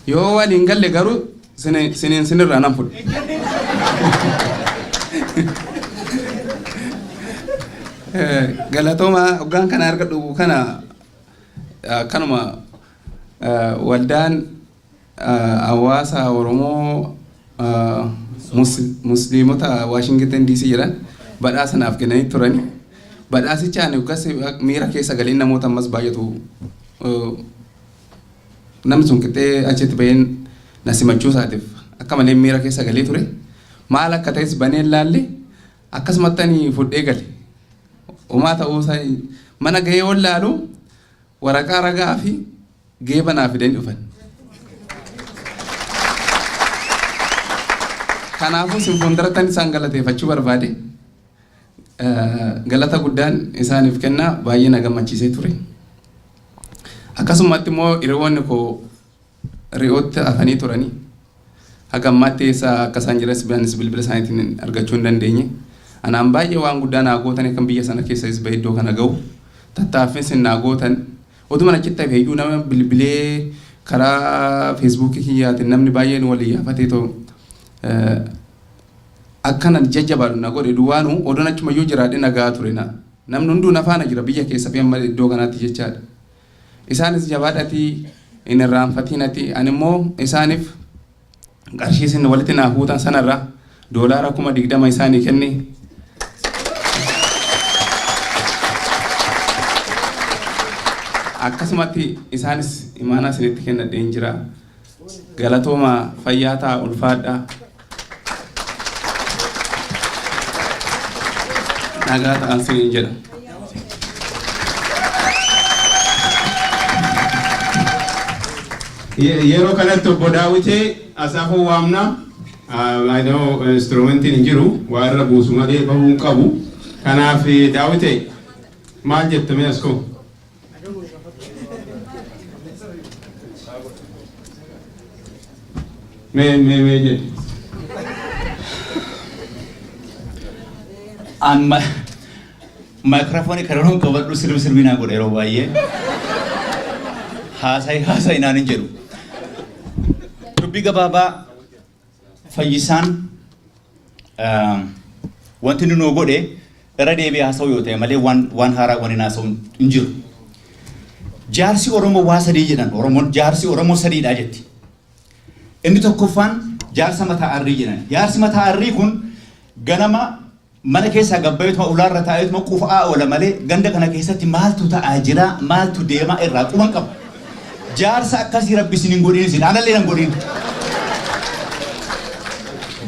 [SPEAKER 17] Yoo waliin galle garuu sinirraa nan fudhu. Galatooma hoggaan kana arga dhugu kana kanuma waldaan hawaasa Oromoo musliimota Washington DC jiran badhaasa naaf kennanii turani. Badhaasichaan yookaas miira keessa galiin namoota ammas baay'atu namni sun qixxee achitti baheen na simachuu isaatiif akka malee miira keessa galee ture. Maal akka ta'es baneen laalle akkasumatti ani fudhee gale. Homaa ta'uusaa mana gahee ol laalu waraqaa ragaa fi geeba naa fidanii dhufan. Kanaafuu sin fuuldurattan isaan galateeffachuu barbaade. Galata guddaan isaaniif kennaa baay'ee na gammachiisee ture. Akkasumatti immoo hiriyoonni koo re'ootti hafanii turanii haga ammaatti eessa akka isaan jiras bilbila isaaniitiin argachuu hin dandeenye. Anaan baay'ee waan guddaa naa gootan kan biyya sana keessas bahee iddoo kana ga'u tattaaffii sin naa gootan oduma achitti hafe iyyuu nama bilbilee karaa feesbuukii kiyyaatiin namni baay'een wal iyyafatee too akkana jajjabaadhu na godhe duwwaanu odoon achuma iyyuu jiraadhe nagaa ture namni hunduu na faana jira biyya keessa fi amma iddoo kanaatti jechaadha. Isaanis jabaadhatii hin irraanfatinati ani immoo isaaniif qarshii isin walitti naa fuutan sanarraa doolaara 20,000 isaanii kenne. Akkasumatti isaanis imaanaa isinitti kennadheen jira. Galatooma fayyaa ta'a ulfaadhaa. Nagaa ta'an isiniin jedha.
[SPEAKER 3] Yeroo kanatti obbo Daawitee asaafuu waamna. I know instrumentiin hin jiru waa irra buusu malee bahuu hin qabu. Kanaaf Daawitee maal jettame as koo? Mee jedhe.
[SPEAKER 18] Amma maayikiraafoonii karoora qabadhu sirbi naa godha yeroo baay'ee. Haasa'ii naan hin jedhu. Dubbii gabaabaa fayyisaan wanti nu nuu godhe irra deebi'ee haasa'u yoo ta'e malee waan haaraa wani haasa'u hin jiru. Jaarsi Oromoo waa sadii jedhan Oromoon jaarsi Oromoo sadiidha jetti. Inni tokkoffaan jaarsa mataa arrii jedhan. Jaarsi mataa arrii kun ganama mana keessaa gabbaayetuma ulaarra taa'eetuma qufaa oola malee ganda kana keessatti maaltu ta'aa jira maaltu deemaa irraa quban qaba. Jaarsa akkasii rabbi isin hin godhin isin anallee hin godhin.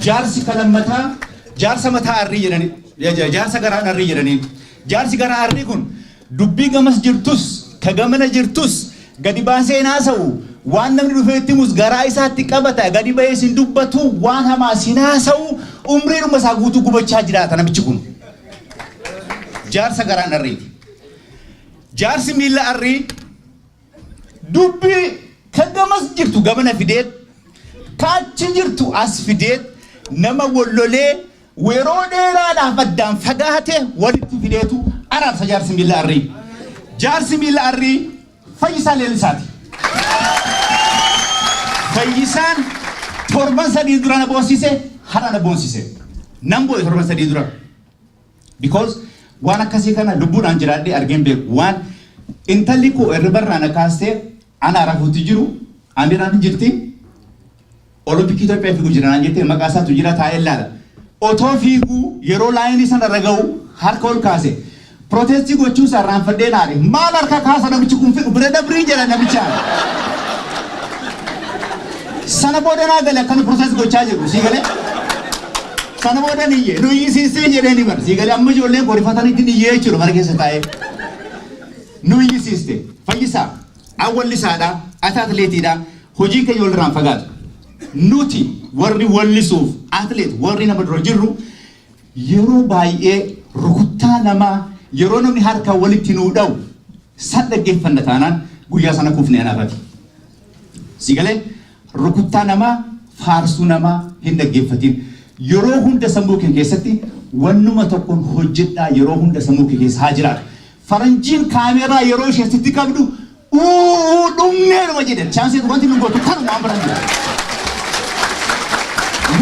[SPEAKER 18] Jaarsi kalammataa jaarsa mataa arrii jedhani jaarsa garaan arrii jedhani. Jaarsi garaa arrii kun dubbii gamas jirtus ka gamana jirtus gadi baasee naasa'u waan namni dhufee itti mus garaa isaatti qabata gadi bahee isin dubbatu waan hamaa isin naasa'u umriidhuma isaa guutuu gubachaa jiraata namichi kun. Jaarsa garaan arriiti. Jaarsi miila arrii dubbii ka gamas jirtu gamana fideet kaachi jirtu as fideet nama wallolee yeroo dheeraadhaaf addaan fagaate walitti fideetu araarsa jaarsi miila arrii. Jaarsi miila arrii Fayyisaa Leellisaati. Fayyisaan torban sadii dura na boonsise hara na boonsise. Nan boo'e torban sadii dura. Because waan akkasii kana lubbuudhaan jiraadhee argeen beeku waan intalli koo irribarraa na kaastee ana rafuutti jiru Amiraan jirti. Olompikii Itoophiyaa fiiguu jira naan jettee maqaa isaatu jira taa'ee ilaala. Otoo fiiguu yeroo laayinii sana raga'u harka ol kaase. Protestii gochuu isaa irraanfadhee naare maal harka kaasa namichi kun fiigu bira dabrii jedha namichaan. Sana booda naa gale akkan protestii gochaa jiru sii galee. Sana booda niyyee nu iyyisiisee jedhee ni bar sii galee amma ijoolleen qorifatanitti niyyee jechuudha mana keessa taa'ee. Nu iyyisiiste Fayyisaa awwallisaadha ati atileetiidha hojii keenya walirraan fagaatu. Nuti warri wallisuuf atileet warri nama dura jirru yeroo baay'ee rukuttaa namaa yeroo namni harka walitti nuu dha'u san dhaggeeffanna taanaan guyyaa sana kuufnee anaafati. Si galee rukuttaa namaa faarsuu namaa hin dhaggeeffatin. Yeroo hunda sammuu kee keessatti wannuma tokkoon hojjedhaa yeroo hunda sammuu kee keessa haa jiraatu. Faranjiin kaameeraa yeroo ishee sitti qabdu dhumneedhuma jedhan chaanseetu wanti nu gootu kanuma waan biraa jira.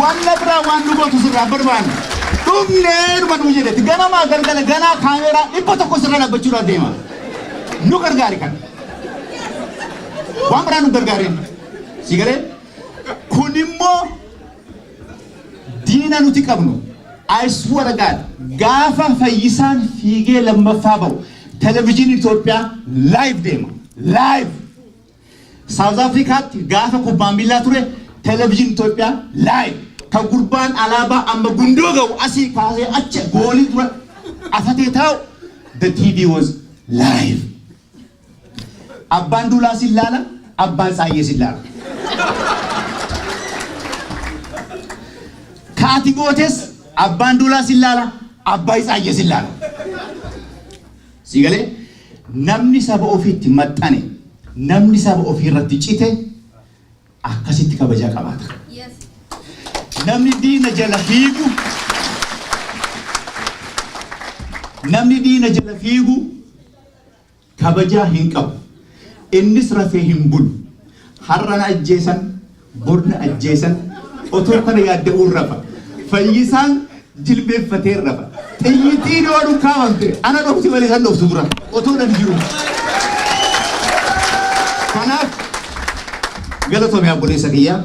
[SPEAKER 18] Wanna biraa waan nu gootu sirraa barbaanne. Dhumneedhuma nu jedhetti ganamaa galgala ganaa kaameeraa dhibba tokko sirra dhaabbachuudhaaf deema. Nu gargaari kan. Waan biraa nu gargaareen. Si galee kun immoo diina nuti qabnu. I swear to God gaafa Fayyisaan fiigee lammaffaa ba'u televezyiinii Itoophiyaa live deema. Live. South Africaatti gaafa kubbaan miillaa ture televezyiinii Itoophiyaa live. Kan gurbaan alaabaa amma gundoo ga'u asii kaasee achi goolii dura afatee taa'u the TV was live. Abbaan duulaa si ilaala, abbaan saayyee si ilaala. Kaati gootes abbaan duulaa si ilaala, abbaan saayyee si ilaala. Si galee namni saba ofiitti maxxane, namni saba ofii irratti cite akkasitti kabajaa qabaata. Namni diina jala fiigu namni diina jala fiigu kabajaa hin qabu. Innis rafee hin bulu. Har'ana ajjeesan, borna ajjeesan, otoo kana yaadda'uun rafa. Fayyisaan jilbeeffatee rafa. Xiyyitiin yoo dhukkaawamte ana dhokti malee san dhoktu dura. Otoo nan jiru. Kanaaf galatoomii abboleessa kiyyaa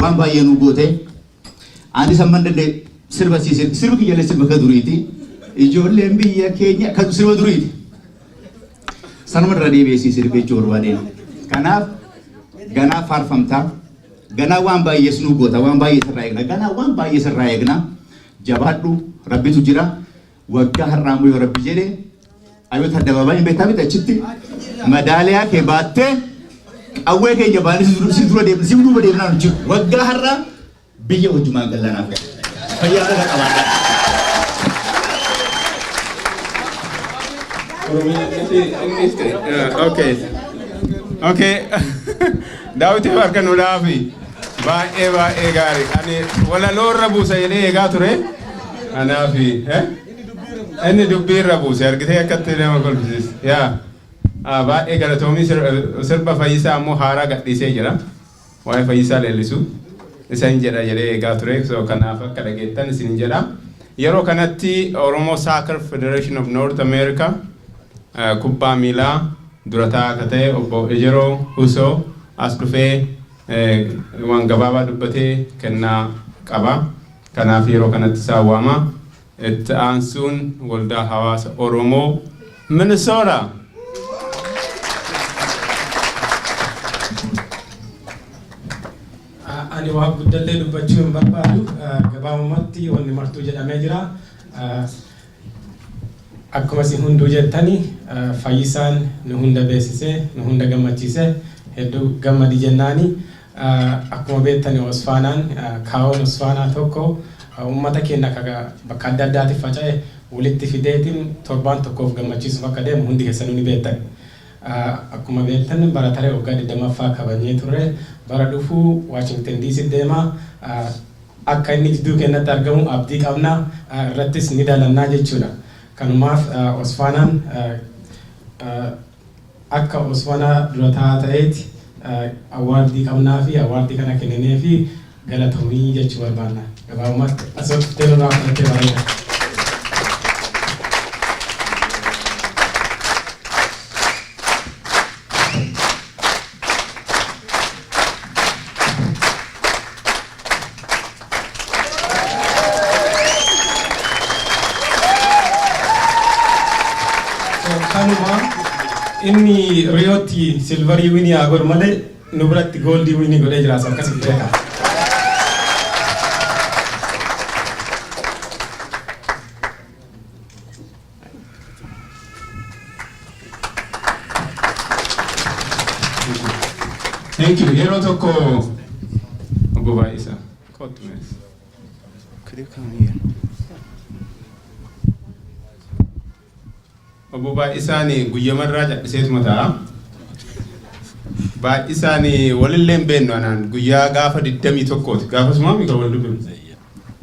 [SPEAKER 18] waan baay'ee nu goote. Ani samman dandee sirba siisee sirbi kiyyaalee sirba ka duriiti. Ijoolleen biyya keenya kan sirba duriiti. Sanuma irra deebi'ee sirbee jechuu barbaadeen. Kanaaf ganaa faarfamtaa ganaa waan baay'ee nu goota waan baay'ee sirraa eegna ganaa waan baay'ee sirraa eegna jabaadhu rabbitu jira waggaa har'aamoo yoo rabbi jedhee ayoota addabaabaa hin beektaa miti achitti madaaliyaa kee baattee qawwee keenya baanii si dura deemna si duuba deemnaa nu jiru waggaa har'aa biyya hojjumaan gallanaaf fayyaa irra qabaadha.
[SPEAKER 3] Okay. Daawwitii harka nu dhaafi baay'ee gaarii ani walaloo irra buusa jedhee eegaa ture kanaaf inni dubbii irra buuse argitee akkatti nama kolfisiis yaa baay'ee galatoomii sirba Fayyisaa ammoo haaraa gadhiisee jira waa'ee Fayyisaa leellisu isa hin jedha jedhee eegaa ture so kanaaf akka dhageettan isin jedha yeroo kanatti Oromoo Soccer Federation of North America kubbaa miilaa durataa akka ta'e obbo Ejeroo Usoo as dhufee waan gabaabaa dubbatee kennaa qaba. Kanaaf yeroo kanatti isaa waama. Itti aansuun waldaa hawaasa Oromoo Minnesota.
[SPEAKER 19] Ani waa guddallee dubbachuu hin barbaadu. Gabaabumatti wanni martuu jedhamee jira. Akkuma isin hunduu jettani fayyisaan nu hunda beeksisee nu hunda gammachiise hedduu gammadi jennaani. Akkuma beektani Osfaanaan kaa'oon Osfaanaa tokko uummata keenya bakka adda addaatti faca'e walitti fideetiin torbaan tokkoof gammachiisuuf akka deemu hundi keessanuu ni beektan. Akkuma beektan bara taree waggaa 20ffaa kabajnee turre bara dhufuu Washington DC deema. Akka inni jidduu keenyatti argamu abdii qabna irrattis ni dalannaa jechuudha. Kanumaaf Osfaanaan akka Osfaanaa dura taa'aa ta'eeti awaardii qabnaa fi awaardii kana kenninee fi galatamii jechuu barbaanna. Gabaabumatti asirratti teeloo fudhattee bareeda. Inni Riyootti silvarii winii haa godhu malee nu biratti gooldii winii godhee jira akkasitti beeka.
[SPEAKER 3] Thank you. Yeroo tokko obbo Baay'isaa. Obbo Baay'isaan guyyamarraa cadhiseetuma ta'a. Baay'isaan walillee hin beeknu anaan guyyaa gaafa 21ti. Gaafasuma mika wal dubbimu.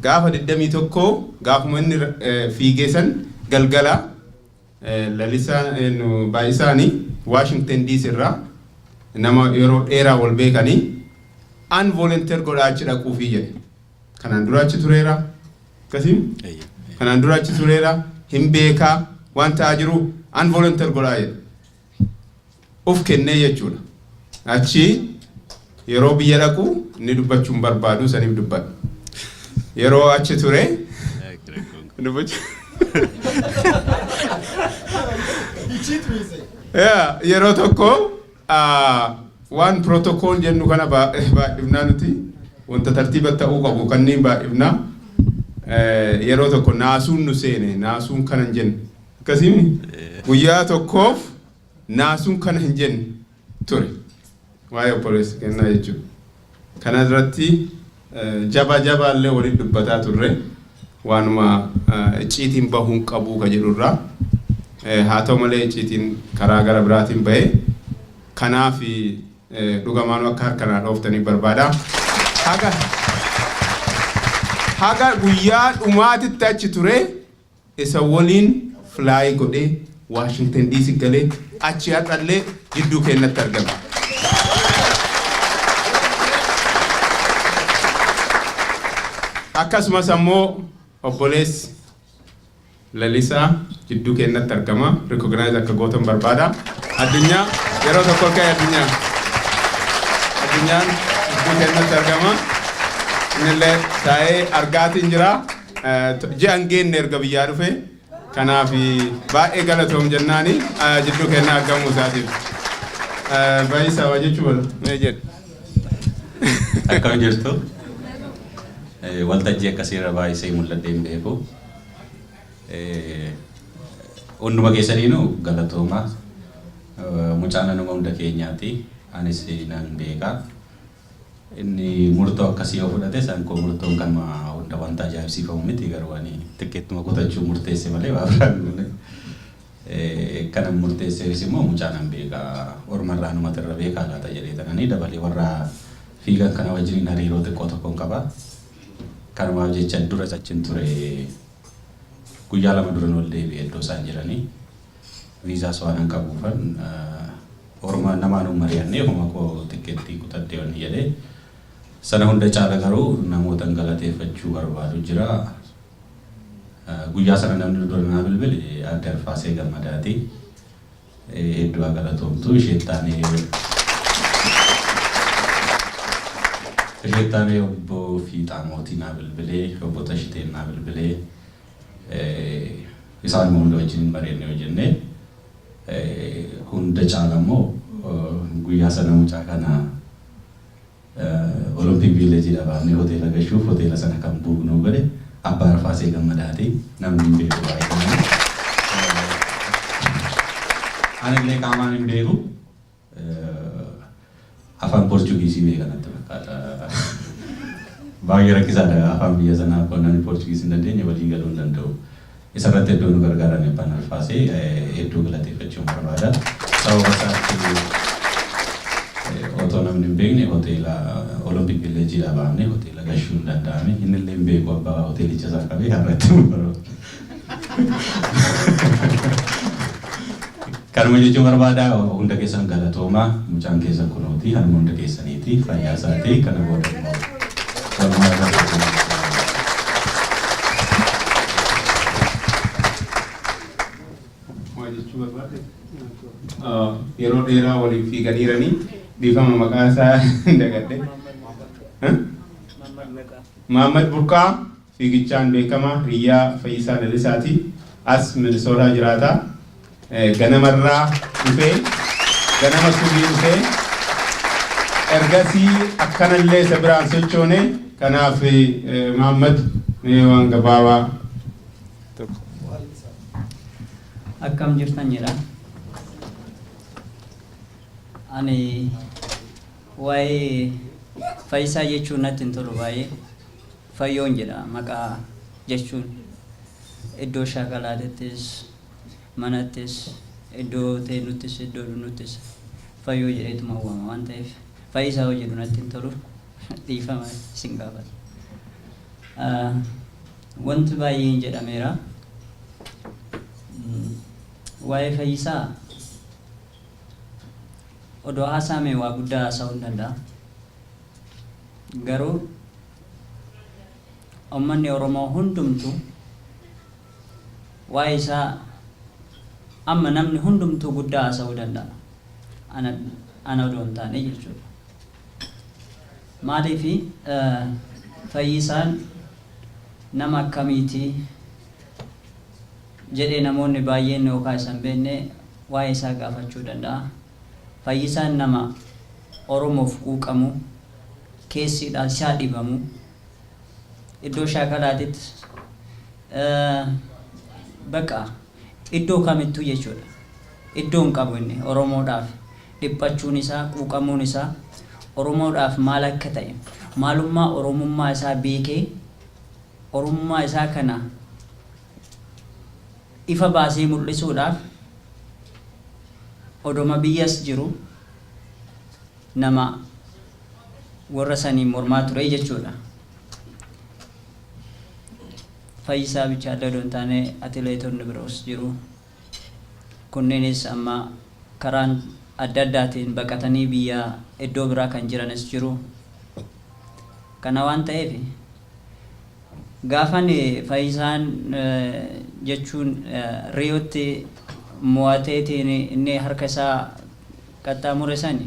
[SPEAKER 3] Gaafa 21 gaafuma inni fiigeessan galgala lalisaan Baay'isaan Washington DC irraa nama yeroo dheeraa wal beekanii an volunteer godhaa achi dhaquufii jedhe. Kanaan dura achi tureera. Akkasiin kanaan dura achi tureera hin beekaa. Waan ta'aa jiru an volunteer godhaa jedhe. Of kennee jechuudha. Achi yeroo biyya dhaqu inni dubbachuu hin barbaadu saniif dubbadha. Yeroo achi ture yeroo tokko waan protocol jennu kana baay'ifnaa nuti wanta tartiiba ta'uu qabu kanneen baay'ifnaa yeroo tokko naasuun nu seene naasuun kana hin jenne. Akkasiin guyyaa tokkoof naasuun kana hin jenne ture waa'ee obboleessa kennaa jechuudha. Kana irratti jaba illee waliin dubbataa turre waanuma icciitiin bahuun qabuu ka jedhurraa haa ta'u malee icciitiin karaa gara biraatiin bahee kanaaf dhugumaan akka harkanaa dhooftanii barbaada. Haga guyyaa dhumaatitti achi ture isa waliin fly godhee Washington DC galee achi har'allee jidduu keenyatti argama. Akkasumas ammoo obboleessi lalisaa jidduu keenyatti argama. Recognize akka gootan barbaada. Addunyaa yeroo tokko ka'e addunyaan jidduu keenyatti argama. Innillee taa'ee argaatiin jira. Ji'an geenne erga biyyaa dhufe. Kanaaf baay'ee galatoom jennaani jidduu keenyaa argamuu isaatiif. Baay'isaa waa jechuun mee jedhu.
[SPEAKER 20] Akkam jirtu waltajjii akkasiirra baay'isee mul'adhee hin beeku. Hunduma keessaniinuu galatooma. Mucaan nama hunda keenyaati. Anis nan beeka. Inni murtoo akkasii yoo fudhate san koo murtoon kan hunda wanta ajaa'ibsiifamu miti garuu ani tikkeettuma kutachuu murteesse malee waa biraan kanan murteesseefis immoo mucaan nan beeka ormarraa numata irra beekaa laata jedhee tananii dabalee warra fiigan kana wajjiniin hariiroo xiqqoo tokkoon qaba. Kanumaaf jecha dura achiin ture guyyaa 2 dura ol deebi'ee iddoo isaan jiranii viizaas waan qabuufan orma namaan mari'annee homa koo tikkeettii kutadhee waan jedhee sana hunda caala garuu namoota galateeffachuu barbaadu jira. Guyyaa sana namni dura naa bilbile adda Arfaasee Gammadaati. Hedduu galatoomtu isheen taanee Isheettaanee obbo Fiixaamooti naa bilbilee, obbo Tashitee naa bilbilee isaan hunda wajjin bareedne hojjennee hunda caalammoo guyyaa sana mucaa kana Olympic Village dhaabamnee hoteela gashuuf hoteela sana kan buuknuu godhe Abbaa Arfaasee Gammadaati namni hin beeku baay'ee. Anillee qaamaan hin beeku afaan Portugiisii beekanatti fakkaata. Baay'ee rakkisaadha afaan biyya sanaa qonnaan Portugiisii hin dandeenye walii galuu hin danda'u. Isarratti iddoo nu gargaaran Abbaan Arfaasee hedduu galateeffachuun barbaada. Sababa isaatti otoo namni hin beekne hoteela Olympic Village dhaabamnee hoteela gashuu hin danda'ame. Innillee hin beeku abbaa hoteelicha isaa qabee har'atti nu barbaada. Kanuma jechuun barbaada hunda keessan galatoomaa mucaan keessan kunooti hanuma hunda keessaniiti fayyaa isaatii kana booda immoo walumaa galatti.
[SPEAKER 3] Yeroo dheeraa waliin fiiganiiranii dhiifama maqaa isaa dagadhe. Mahammad Burqaa fiigichaan beekama Riyyaa Fayyisaa Lalisaati as Minisootaa jiraata. Ganamarraa dhufee ganama subii dhufee ergasii akkanallee isa biraan sochoone kanaaf Mahammad mee waan gabaabaa
[SPEAKER 21] akkam jirtan jedha. Ani waa'ee Fayyisaa jechuun natti hin tolu baay'ee Fayyoon jedha maqaa jechuun iddoo shaakalaattis manattis iddoo teenuttis iddoo dhunuttis Fayyoo jedheetuma uumama waan ta'eef Fayyisaa hoo jedhu natti hin tolu dhiifama isin gaafata. Wanti baay'een jedhameera. Waa'ee Fayyisaa odoo haasa'ame waa guddaa haasa'uu hin danda'a. Garuu uummanni Oromoo hundumtuu waa'ee isaa amma namni hundumtuu guddaa haasa'uu danda'a. Ana odoo hin taane jechuudha. Maaliif Fayyisaan nama akkamiitii jedhee namoonni baay'een yookaan isaan beekne waa'ee isaa gaafachuu danda'a. Fayyisaan nama Oromoof quuqamu, keessiidhaan isaa dhibamu, iddoo shaakalaatitti bakka iddoo kamittuu jechuudha. Iddoo hin qabu inni Oromoodhaaf dhiphachuun isaa, quuqamuun isaa Oromoodhaaf maal akka ta'e, maalummaa Oromummaa isaa beekee Oromummaa isaa kana ifa baasee mul'isuudhaaf odoma biyyas jiru nama warra sanii mormaa ture jechuudha. Fayyisaa bichaa adda odoo hin taane atileetonni biroos jiru. Kunneenis amma karaan adda addaatiin baqatanii biyya iddoo biraa kan jiranis jiru. Kana waan ta'eef gaafan Fayyisaan jechuun Riyootti mo'ateetiin inni harka isaa qaxxaamure sani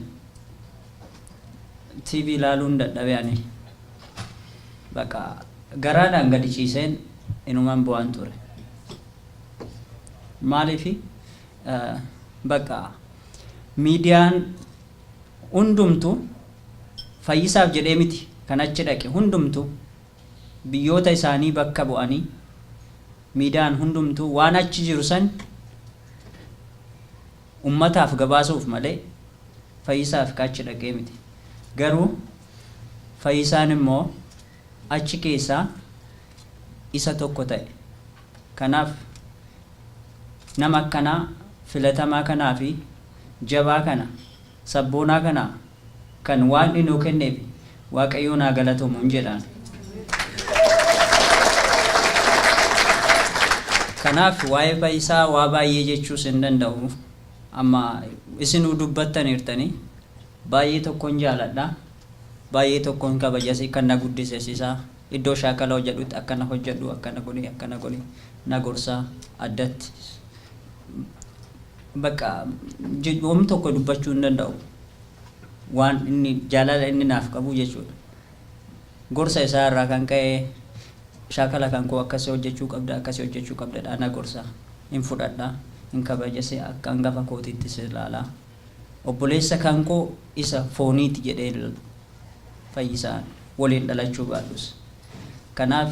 [SPEAKER 21] TV ilaaluun dadhabee ani bakka garaadhaan gadi ciiseen inumaan bu'aan ture. Maaliif bakka miidiyaan hundumtu Fayyisaaf jedhee miti kan achi dhaqe hundumtu biyyoota isaanii bakka bu'anii miidiyaan hundumtu waan achi jiru san ummataaf gabaasuuf malee Fayyisaaf achi dhaqee miti. Garuu Fayyisaan immoo achi keessaa isa tokko ta'e. Kanaaf nama akkanaa filatamaa kanaa fi jabaa kana sabboonaa kana kan waan inni kenneef Waaqayyoon haa galatomu jedhaan. Kanaaf waa'ee Fayyisaa waa baay'ee jechuus hin danda'u. Amma isinuu dubbattaniirtanii baay'ee tokkoon jaaladha. Baay'ee tokkoon kabajasi kan na guddisiisa. Iddoo shaakala hojjedhutti akkana hojjedhu akkana godhi na gorsaa addatti. Bakka waan tokko dubbachuu hin danda'u. Waan inni jaalala inni naaf qabu jechuudha. gorsa isaa irraa kan ka'e shaakala kan koo akkasii hojjechuu qabda dhaana gorsa hin fudhadha hin kabajase akka hangafa kootiitti si ilaala obboleessa kan koo isa fooniiti jedhee Fayyisaan waliin dhalachuu baadhus kanaaf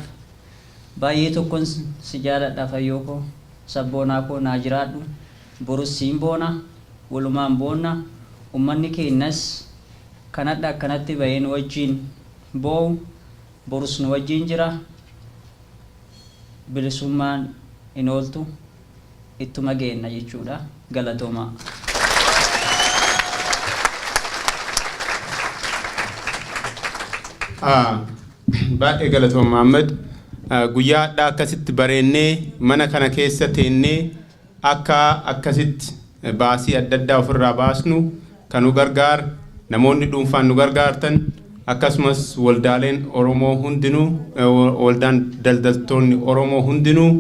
[SPEAKER 21] baay'ee tokkoon si jaaladha fayyoo koo sabboonaa koo naa jiraadhu borus siin boona walumaan boonna ummanni keenyas kanadha akkanatti baheen wajjin boo'u borus nu wajjin jira bilisummaan hin ooltu ittuma geenna jechuudha galatoomaa.
[SPEAKER 3] Baay'ee galatooma Muhammad guyyaadhaa akkasitti bareennee mana kana keessa teennee akka akkasitti baasii adda addaa ofirraa baasnu kan nu gargaar namoonni dhuunfaan nu gargaartan akkasumas waldaaleen Oromoo hundinuu waldaan daldaltoonni Oromoo hundinuu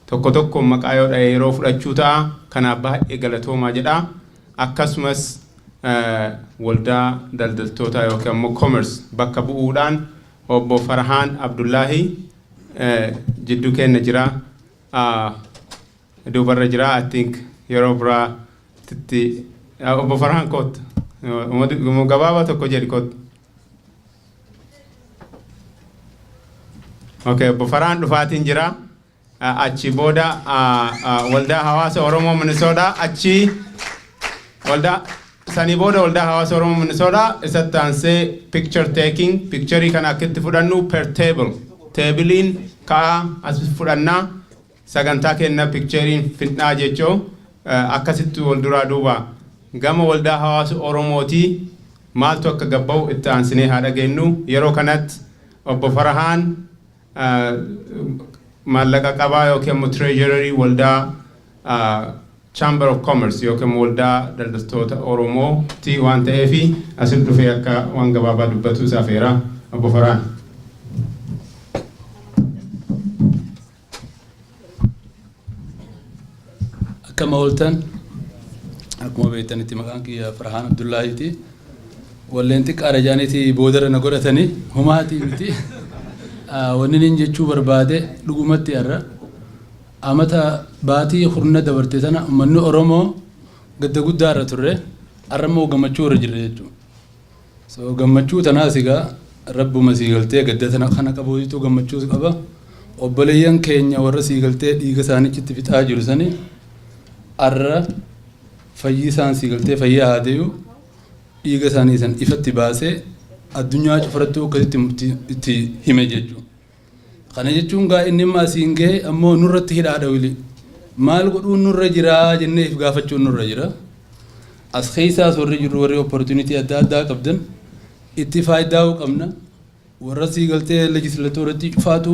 [SPEAKER 3] tokko tokko maqaa yeroo fudhachuu ta'a kanaaf baay'ee galatoomaa jedha akkasumas waldaa daldaltoota yookiin immoo commerce bakka bu'uudhaan obbo Farhaan Abdullahi jidduu keenya jira duubarra jira I think yeroo biraa titti obbo Farhaan koot gabaabaa tokko jedhi koot okay obbo Farhaan dhufaatiin jira achi booda waldaa hawaasa Oromoo Minnesota achi waldaa sanii booda waldaa hawaasa Oromoo Minnesota isatti aansee picture taking picturii kana akkitti fudhannu per table teebiliin ka'a as fudhannaa sagantaa kenna picturiin fidnaa jechoo akkasitti wal duraa duuba gama waldaa hawaasa Oromootii maaltu akka gabba'u itti aansinee haa dhageenyu yeroo kanatti obbo Farahaan maallaqa qabaa yookiin immoo treasury waldaa Chamber of Commerce yookiin waldaa daldaltoota Oromoo ti waan ta'eef asitti dhufee akka waan gabaabaa dubbatu isaafeera obbo Farhaan.
[SPEAKER 1] Akkuma ooltan akkuma beektanitti maqaan kiyya Farhaan Abdullaahiti walleen xiqqaadha jaaniiti boodara na godhatanii humaatii miti wanni nin jechuu barbaade dhugumatti irra amata baatii hurna dabarte sana ummanni Oromoo gadda guddaa irra turre arramoo gammachuu irra jirre jechuudha. So gammachuu tanaas egaa rabbuma siigaltee gadda tana kana qabuutu gammachuu qaba. Obboleeyyan keenya warra siigaltee dhiiga isaaniitti fixaa jiru sani arra fayyisaan siigaltee fayyaa haa ta'u dhiiga isaanii san ifatti baasee addunyaa cufaratti akkasitti itti hime jechuudha. Kana jechuun gaa inni maasiin ga'e ammoo nurratti hidhaadha wili maal godhuun nurra jira jenneef gaafachuun nurra jira as keessaas warri jiru warri opportunity adda addaa qabdan itti faayidaa qabna warra siigaltee legislatoratti cufaatu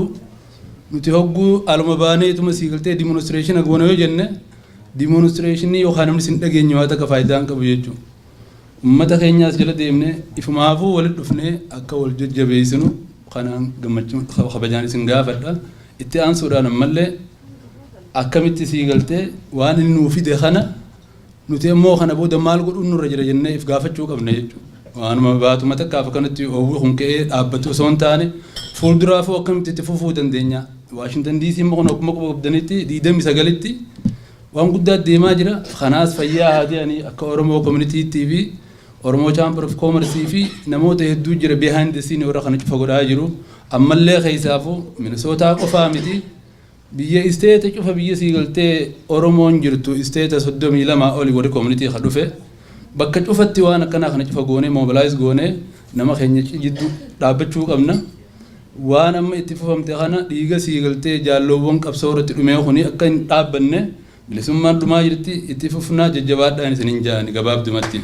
[SPEAKER 1] nuti hogguu aluma baaneetuma siigaltee demonstration agoona yoo jenne demonstration yookaan namni sin dhageenye waa takka faayidaan qabu jechuudha. Uummata keenyaas jala deemne ifumaafuu walitti dhufnee akka wal jajjabeessinu kanaan gammachuu kabajaan isin gaafadha itti aansuudhaan ammallee akkamitti siigaltee waan inni nuu fide kana nuti immoo kana booda maal godhuun nurra jira jennee if gaafachuu qabna jechuudha. Waanuma baatuma takkaaf akkanatti oowwii hunqee dhaabbatu osoo hin taane fuulduraafuu akkamitti itti fufuu dandeenya. Waashintan DC immoo akkuma qabdanitti 29tti waan guddaa deemaa jira. Kanaas fayyaa haa ta'anii akka Oromoo Community TV Oromoo Chamber of Commerce fi namoota hedduu jira behind the scene warra kana cufa godhaa jiru. Ammallee keessaafuu Minnesota qofaa miti biyya isteeta cufa biyya siigaltee Oromoon jirtu isteeta 32 oli warri community ka dhufe bakka cufatti waan akkanaa kana cufa goone mobilize goone nama keenya jidduu dhaabbachuu qabna. Waan amma itti fufamte kana dhiiga siigaltee jaalloowwan qabsoo irratti dhumee kuni akka hin dhaabbanne bilisummaan dhumaa jirti itti fufnaa jajjabaadhaan isin hin jaani gabaabdumatti.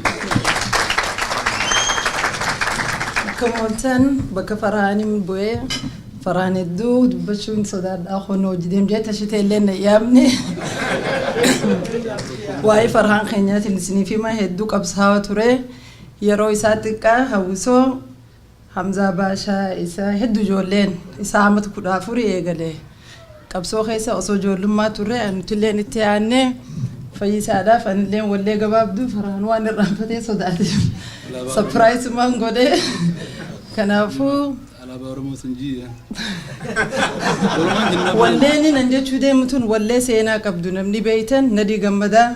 [SPEAKER 22] Kamotan bakka Faraanin bu'ee Faraan hedduu dubbachuun sodaadhaa honoo hojii jetta shitee illee na yaabne waa'ee Faraan keenyaatiin isiniif hima hedduu qabsaa'aa ture yeroo isaa xiqqaa hawwisoo Hamzaa Baashaa isa hedduu ijoolleen isaa hamata 14 eegale qabsoo keessa osoo ijoollummaa turre nutillee itti yaadne fayyisaadhaaf anillee wallee gabaabduu Faraan waan irraanfatee sodaate surprise man godhe kanaafuu
[SPEAKER 1] على بارمو سنجيه
[SPEAKER 22] walleen nan jechuu deemtuun wallee seenaa qabdu namni beeytan nadii gammadaa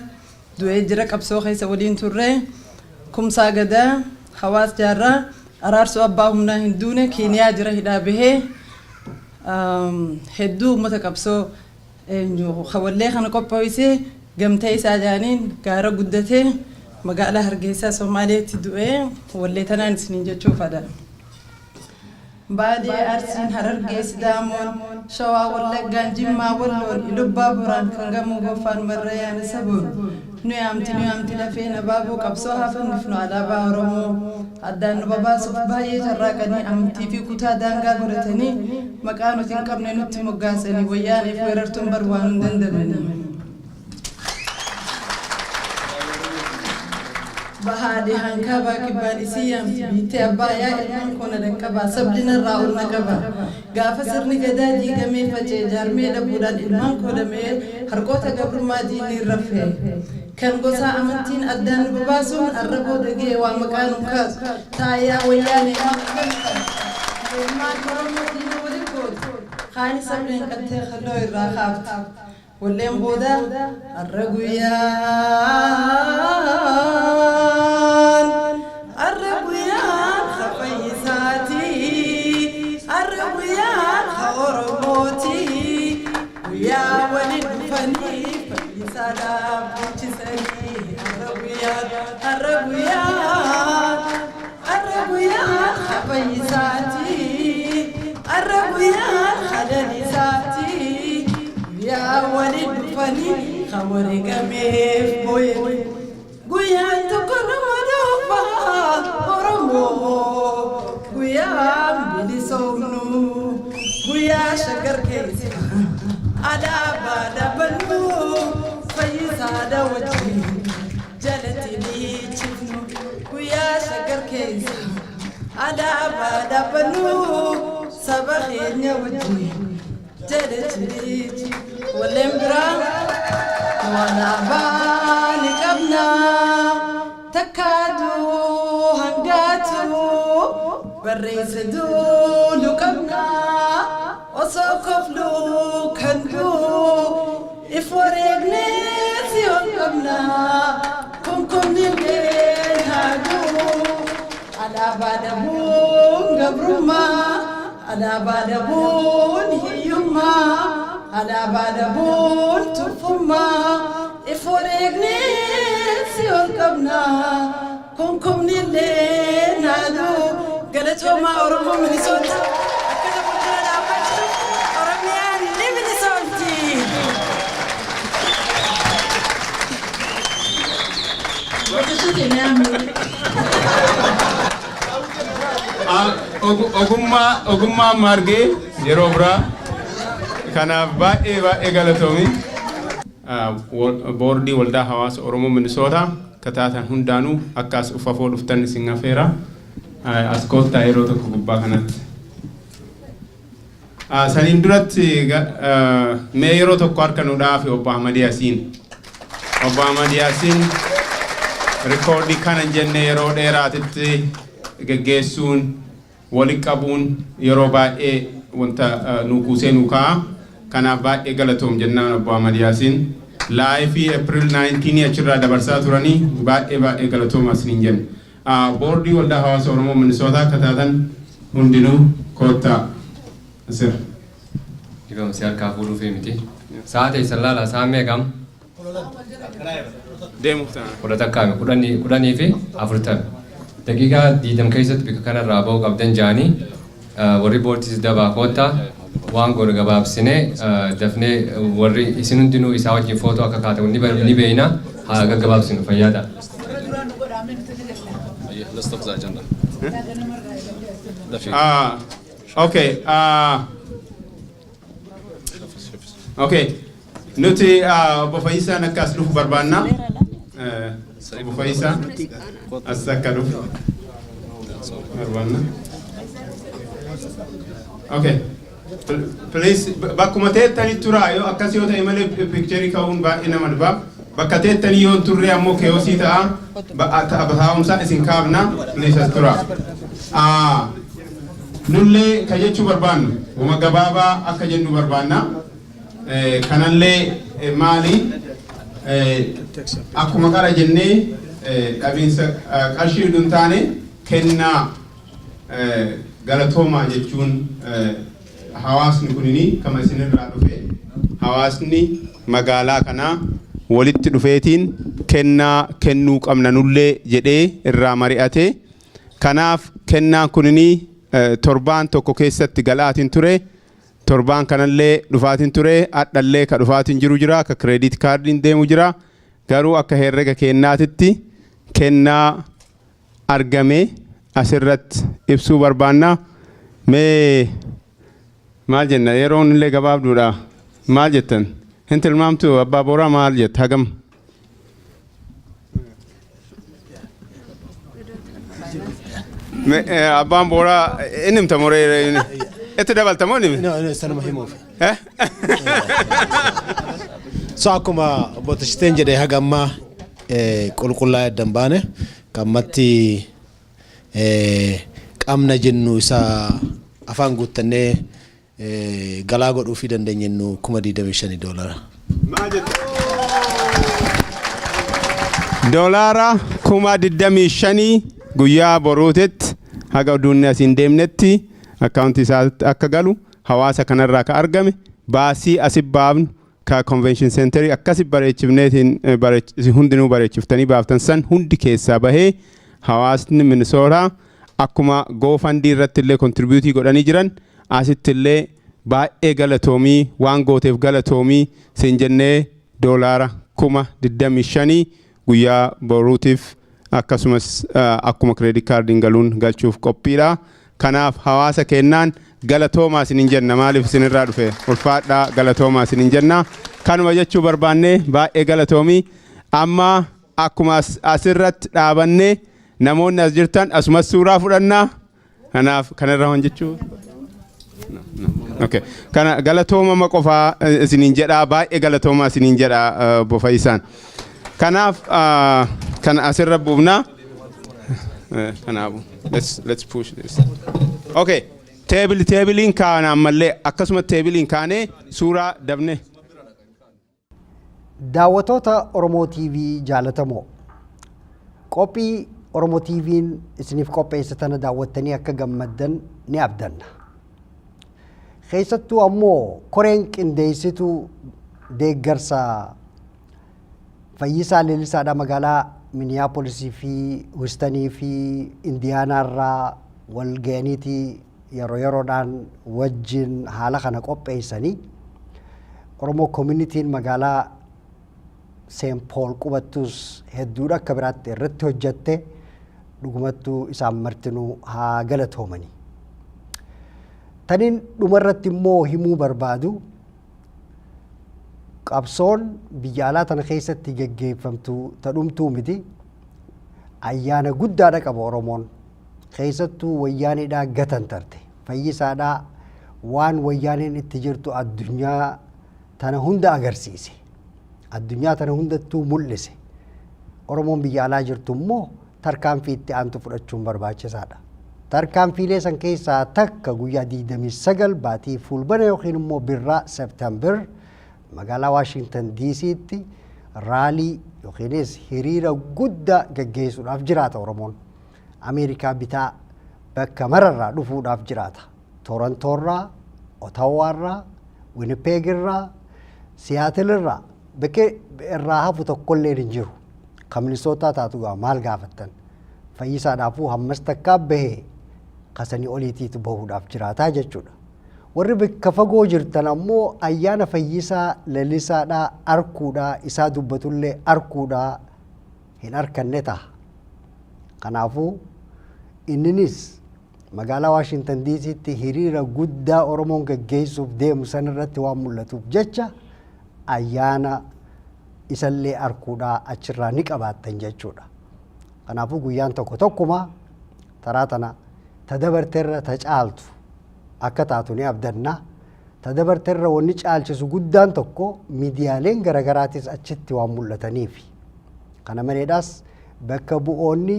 [SPEAKER 22] du'ee jira qabsoo keessa waliin turre kumsaa gadaa hawaas jaarraa araarsoo abbaa humnaa hin duune keeniyaa jira hidhaa bahee hedduu uummata qabsoo wallee kana qopheessee gamtee isaa jaaniin gaara guddatee magaalaa Hargeysaa Somaaliyaatti du'ee wallee tanaan isiniin jechuu fada. Baadiyyaa Arsiin Harargee Sidaamoon Shawaa Wallaggaan Jimmaa Walloon Ilubbaa Buraan kan gamoo Goffaan Marrayyaan Saboon nu yaamti lafee nabaaboo qabsoo haafannuuf nu alaabaa Oromoo addaan nu babaasuuf baay'ee carraaqanii amantii fi kutaa daangaa godhatanii maqaa nuti hin qabne nutti moggaasanii wayyaaniif weerartuun barwaan hin dandamanii. Bahade hankaba kibani siyam bite abaya ilman kona dankaba sabdina raul nakaba gafa sirni gada digame face jarme da budan ilman koda me harkota gabruma dini rafe kan gosa amantin addan babasun arrabo dage wa makanun kas taya wayane ilman koromo dini waliko khani sabrin katte khalo irrahaft واللين بودا الرقيان خفيساتي الرقيان خورموتي ويا ولد فني فيسالا بوتشسني الرقيان خفيساتي الرقيان خلاليساتي يا ولد فني خمري قميف بوي قويا تكون مدوفا ورمو قويا بلي صومنو قويا شكر كيس على بادا بنو فيسا دا وجهي جلتي لي تشفنو قويا شكر كيس على بادا بنو سبخين يا وجهي جلتي والامبرا وانا بالي قبنا تكادو هنقاتو بريس دولو قبنا وصوكفلو كندو افوريقني سيون قبنا كم نلقين هادو على بادبون قبرما على بادبون هيوما على بادبون تفما افوريقني سيون قبنا كم نلين هادو قالتو ما أورمو منيسوتا أكدا بكرا لابتو أورميان لي منيسوتي وكشوتي نعمل
[SPEAKER 3] ogummaa margee yeroo biraa kanaaf baay'ee galatoomi boordii waldaa hawaasa Oromoo Minisootaa kataatan hundaanuu akkas ufafoo dhuftan isin affeera as koottaa yeroo tokko gubbaa kanatti saniin duratti mee yeroo tokko harka nu dhaafi obbo Ahmad Yaasiin rikoordii kana jenne yeroo dheeraatitti geggeessuun walitti qabuun yeroo baay'ee wanta nu kuusee nu ka'a kanaaf baay'ee galatoom jennaan obbo Ahmad Yaasiin laayifii April 19 achirraa dabarsaa turanii baay'ee galatoom asiniin jenne boordii waldaa hawaasa Oromoo Minisootaa kataatan hundinuu koottaa asir
[SPEAKER 2] Ifamsi harkaa fuudhuu fi miti sa'aatii sallaala sa'aa meeqam
[SPEAKER 3] deemuuf ta'a
[SPEAKER 2] kudha takkaami kudhanii fi 40 daqiiqaa 20 keessatti bika kanarraa ba'uu qabdan jaanii warri boortis dabaa koottaa waan goonu gabaabsine dafnee warri isin hundinuu isaa wajjin footoo akka kaatamu ni beeyna haa gaggabaabsinu fayyaadha.
[SPEAKER 3] Okay. Nuti obbo Fayyisaan akkas dhufu barbaanna. Obbo Fayyisaan as akka dhufu barbaanna. Okay. Please bakkuma teettanii turaa yoo akkas yoo ta'e malee picturii ka'uun baay'ee nama dhiba. Bakka teettanii yoo turre ammoo keeyosii ta'a. Taa'umsaa isin kaafna. Please as turaa. nullee ka jechuu barbaannu uma gabaabaa akka jennu barbaanna kanallee maali akkuma qara jennee dhabiinsa qarshii hin taane kennaa galatoomaa jechuun hawaasni kunini kama isinirraa dhufe hawaasni magaalaa kanaa walitti dhufeetiin kennaa kennuu qabna nullee jedhee irraa mari'ate kanaaf kennaan kunini torbaan tokko keessatti galaatiin ture torbaan kanallee dhufaatiin ture adhallee ka dhufaatiin jiru jira ka credit kaardiin deemu jira garuu akka herrega kennaatitti kennaa argame asirratti ibsuu barbaanna mee maal jenna yeroon illee gabaabduudha maal jettan hin tilmaamtu abbaa booraa maal jett hagam abbaan booraa inni himta moree itti dabaltamoo inni
[SPEAKER 11] sanuma himuuf so akkuma obbo Tashiteen jedhee haga ammaa qulqullaa'ee addan baane qammatti qabna jennu isaa afaan guuttannee galaa godhuufii dandeenyennu $25,000.
[SPEAKER 3] Doolaara 25,000 guyyaa boruutetti haga oduunni asiin deemnetti akkaawuntii isaatti akka galu hawaasa kanarraa ka argame baasii asii baafnu ka convention center akkasi bareechifneetiin hundinuu bareechiftanii baaftan san hundi keessaa bahee hawaasni Minnesota akkuma GoFundMe irratti illee contributii godhanii jiran asitti illee baay'ee galatoomii waan gooteef galatoomii siin jennee doolaara 25,000 guyyaa boruutiif akkasumas akkuma credit kaardiin galuun galchuuf qophiidha kanaaf hawaasa kennaan galatoomaa isinin jenna maaliif isinirraa dhufe ulfaadhaa galatoomaa isinin jenna kanuma jechuu barbaanne baay'ee galatoomii amma akkuma asirratti dhaabannee namoonni as jirtan asumas suuraa fudhannaa kanaaf kanarra waan jechuu okay kana galatooma qofaa isinin jedha baay'ee galatooma isinin jedha bofaysaan kanaaf kana asirra buufna kanaafu let's push this okay teebiliin kaana ammallee akkasuma teebiliin kaanee suuraa dabne
[SPEAKER 12] daawwattoota Oromoo TV jaalatamoo qophii Oromoo TV'n isiniif qopheessatan daawwattanii akka gammaddan ni abdanna. Keessattuu ammoo koreen qindeessituu deeggarsa Fayyisaa Leellisaadhaa magaalaa Minneapolis fi Houston fi Indiana irraa wal ga'aniiti yeroodhaan wajjin haala kana qopheessanii Oromoo community'n magaalaa St. Paul qubattus hedduudha akka biraatti irratti hojjette dhugumattuu isaan martinuu haa galatoomanii. Taniin dhumarratti immoo himuu barbaadu qabsoon biyya alaa tana keessatti geggeeffamtu tadhumtuu miti ayyaana guddaadha qaba Oromoon keessattuu wayyaaniidhaa gatan tarte Fayyisaadhaa waan wayyaaniin itti jirtu addunyaa tana hunda agarsiise addunyaa tana hundattuu mul'ise Oromoon biyya alaa jirtu immoo tarkaanfii itti aantu fudhachuun barbaachisaadha. Tarkaanfiilee san keessaa takka guyyaa 29 baatii fulbana yookiin immoo birraa September magaalaa Washington DC'tti raalii yookiinis hiriira guddaa gaggeessuudhaaf jiraata Oromoon. Ameerikaa bitaa bakka mararraa dhufuudhaaf jiraata. Torontoorraa, Ottawaarraa, Winnipegirraa, Seattleirraa bakka irraa hafu tokkollee hin jiru. Kamnisootaa taatu maal gaafattan Fayyisaadhaafuu hammas takkaa bahee kasanii oliitiitu bahuudhaaf jiraataa jechuudha. Warri bakka fagoo jirtan ammoo ayyaana Fayyisaa Leellisaadhaa arkuudhaa isaa dubbatullee arkuudhaa hin arkanne ta'a. Kanaafuu inninis magaalaa Washington DC'tti hiriira guddaa Oromoon gaggeessuuf deemu sanirratti waan mul'atuuf jecha ayyaana isallee arkuudhaa achirraa ni qabaattan jechuudha. Kanaafuu guyyaan tokkuma taraa tana tadabarteerra caaltu akka taatu ni abdanna. Tadabarteerra wanni caalchisu guddaan tokko miidiyaaleen garaagaraatis achitti waan mul'ataniif. Kana maleedhaas bakka bu'oonni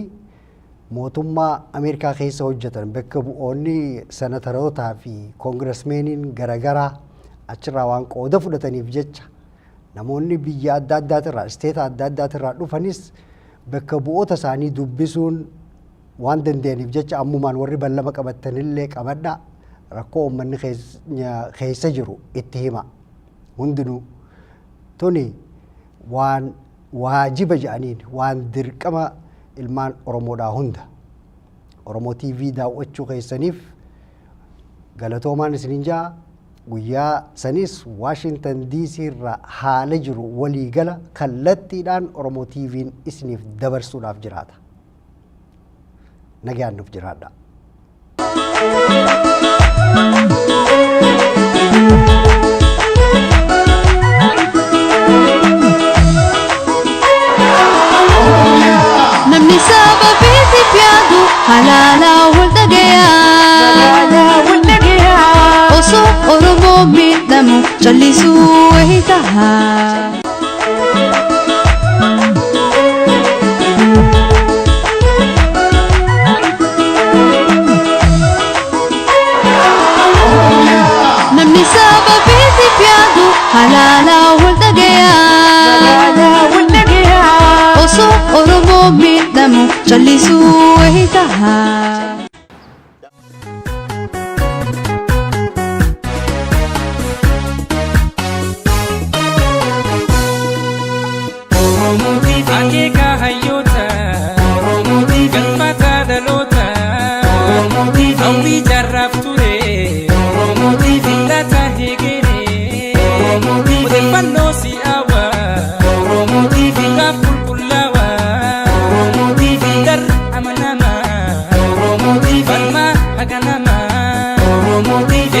[SPEAKER 12] mootummaa Ameerikaa keessa hojjetan bakka bu'oonni senatarootaa fi koongiresmeeniin garaagaraa achirraa waan qooda fudhataniif jecha namoonni biyya adda addaatirraa isteeta adda addaatirraa dhufanis bakka bu'oota isaanii dubbisuun waan danda'aniif jecha ammumaan warri ballama qabatanillee qabadhaa rakkoo uummanni keessa jiru itti hima hundinuu tuni waan waajiba jedhaniin waan dirqama ilmaan Oromoodhaa hunda Oromoo TV daawwachuu keessaniif galatoomaan isiniin jaa guyyaa sanis Washington DC irraa haala jiru waliigala kallattiidhaan Oromoo TV'n isiniif dabarsuudhaaf jiraata. Nagaan nuuf jiraadha.
[SPEAKER 4] Namni saba biti piadu halala waldagaya oso Oromo midhamu jallisu wahitaha namni saba biti piadu halala waldagaya oso Oromo midhamu jallisu wahitaha
[SPEAKER 6] Akeka hayota galfata dalota Awi jarraf ture Lata hegere Mudefano si awa Gaful kulawa Dar amanama Balma haganama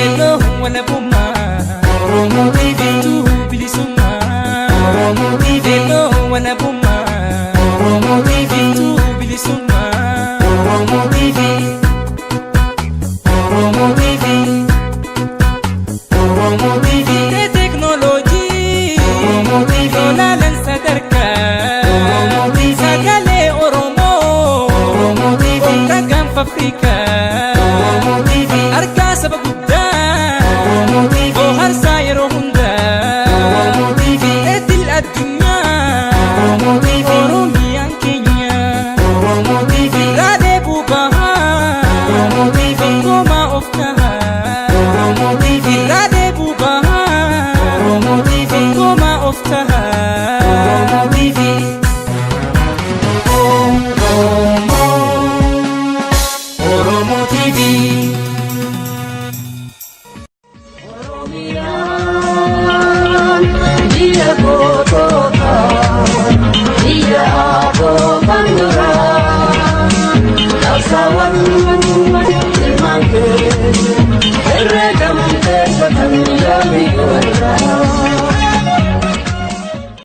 [SPEAKER 6] Elo wala buma Tu bilisuma Elo wala buma Tu bilisuma Te teknoloji Lola lan sadarka Sagale Oromo Kagam Afrika Arka sabagudda O harsa yero hunda Etil adunya Oromiyan Kenya Rade bubaha Goma oftaha Rade bubaha Goma oftaha Oromo TV Dia Bogota Dia Bogandura Kasawan Ilmangke Erregam Tesatan Jami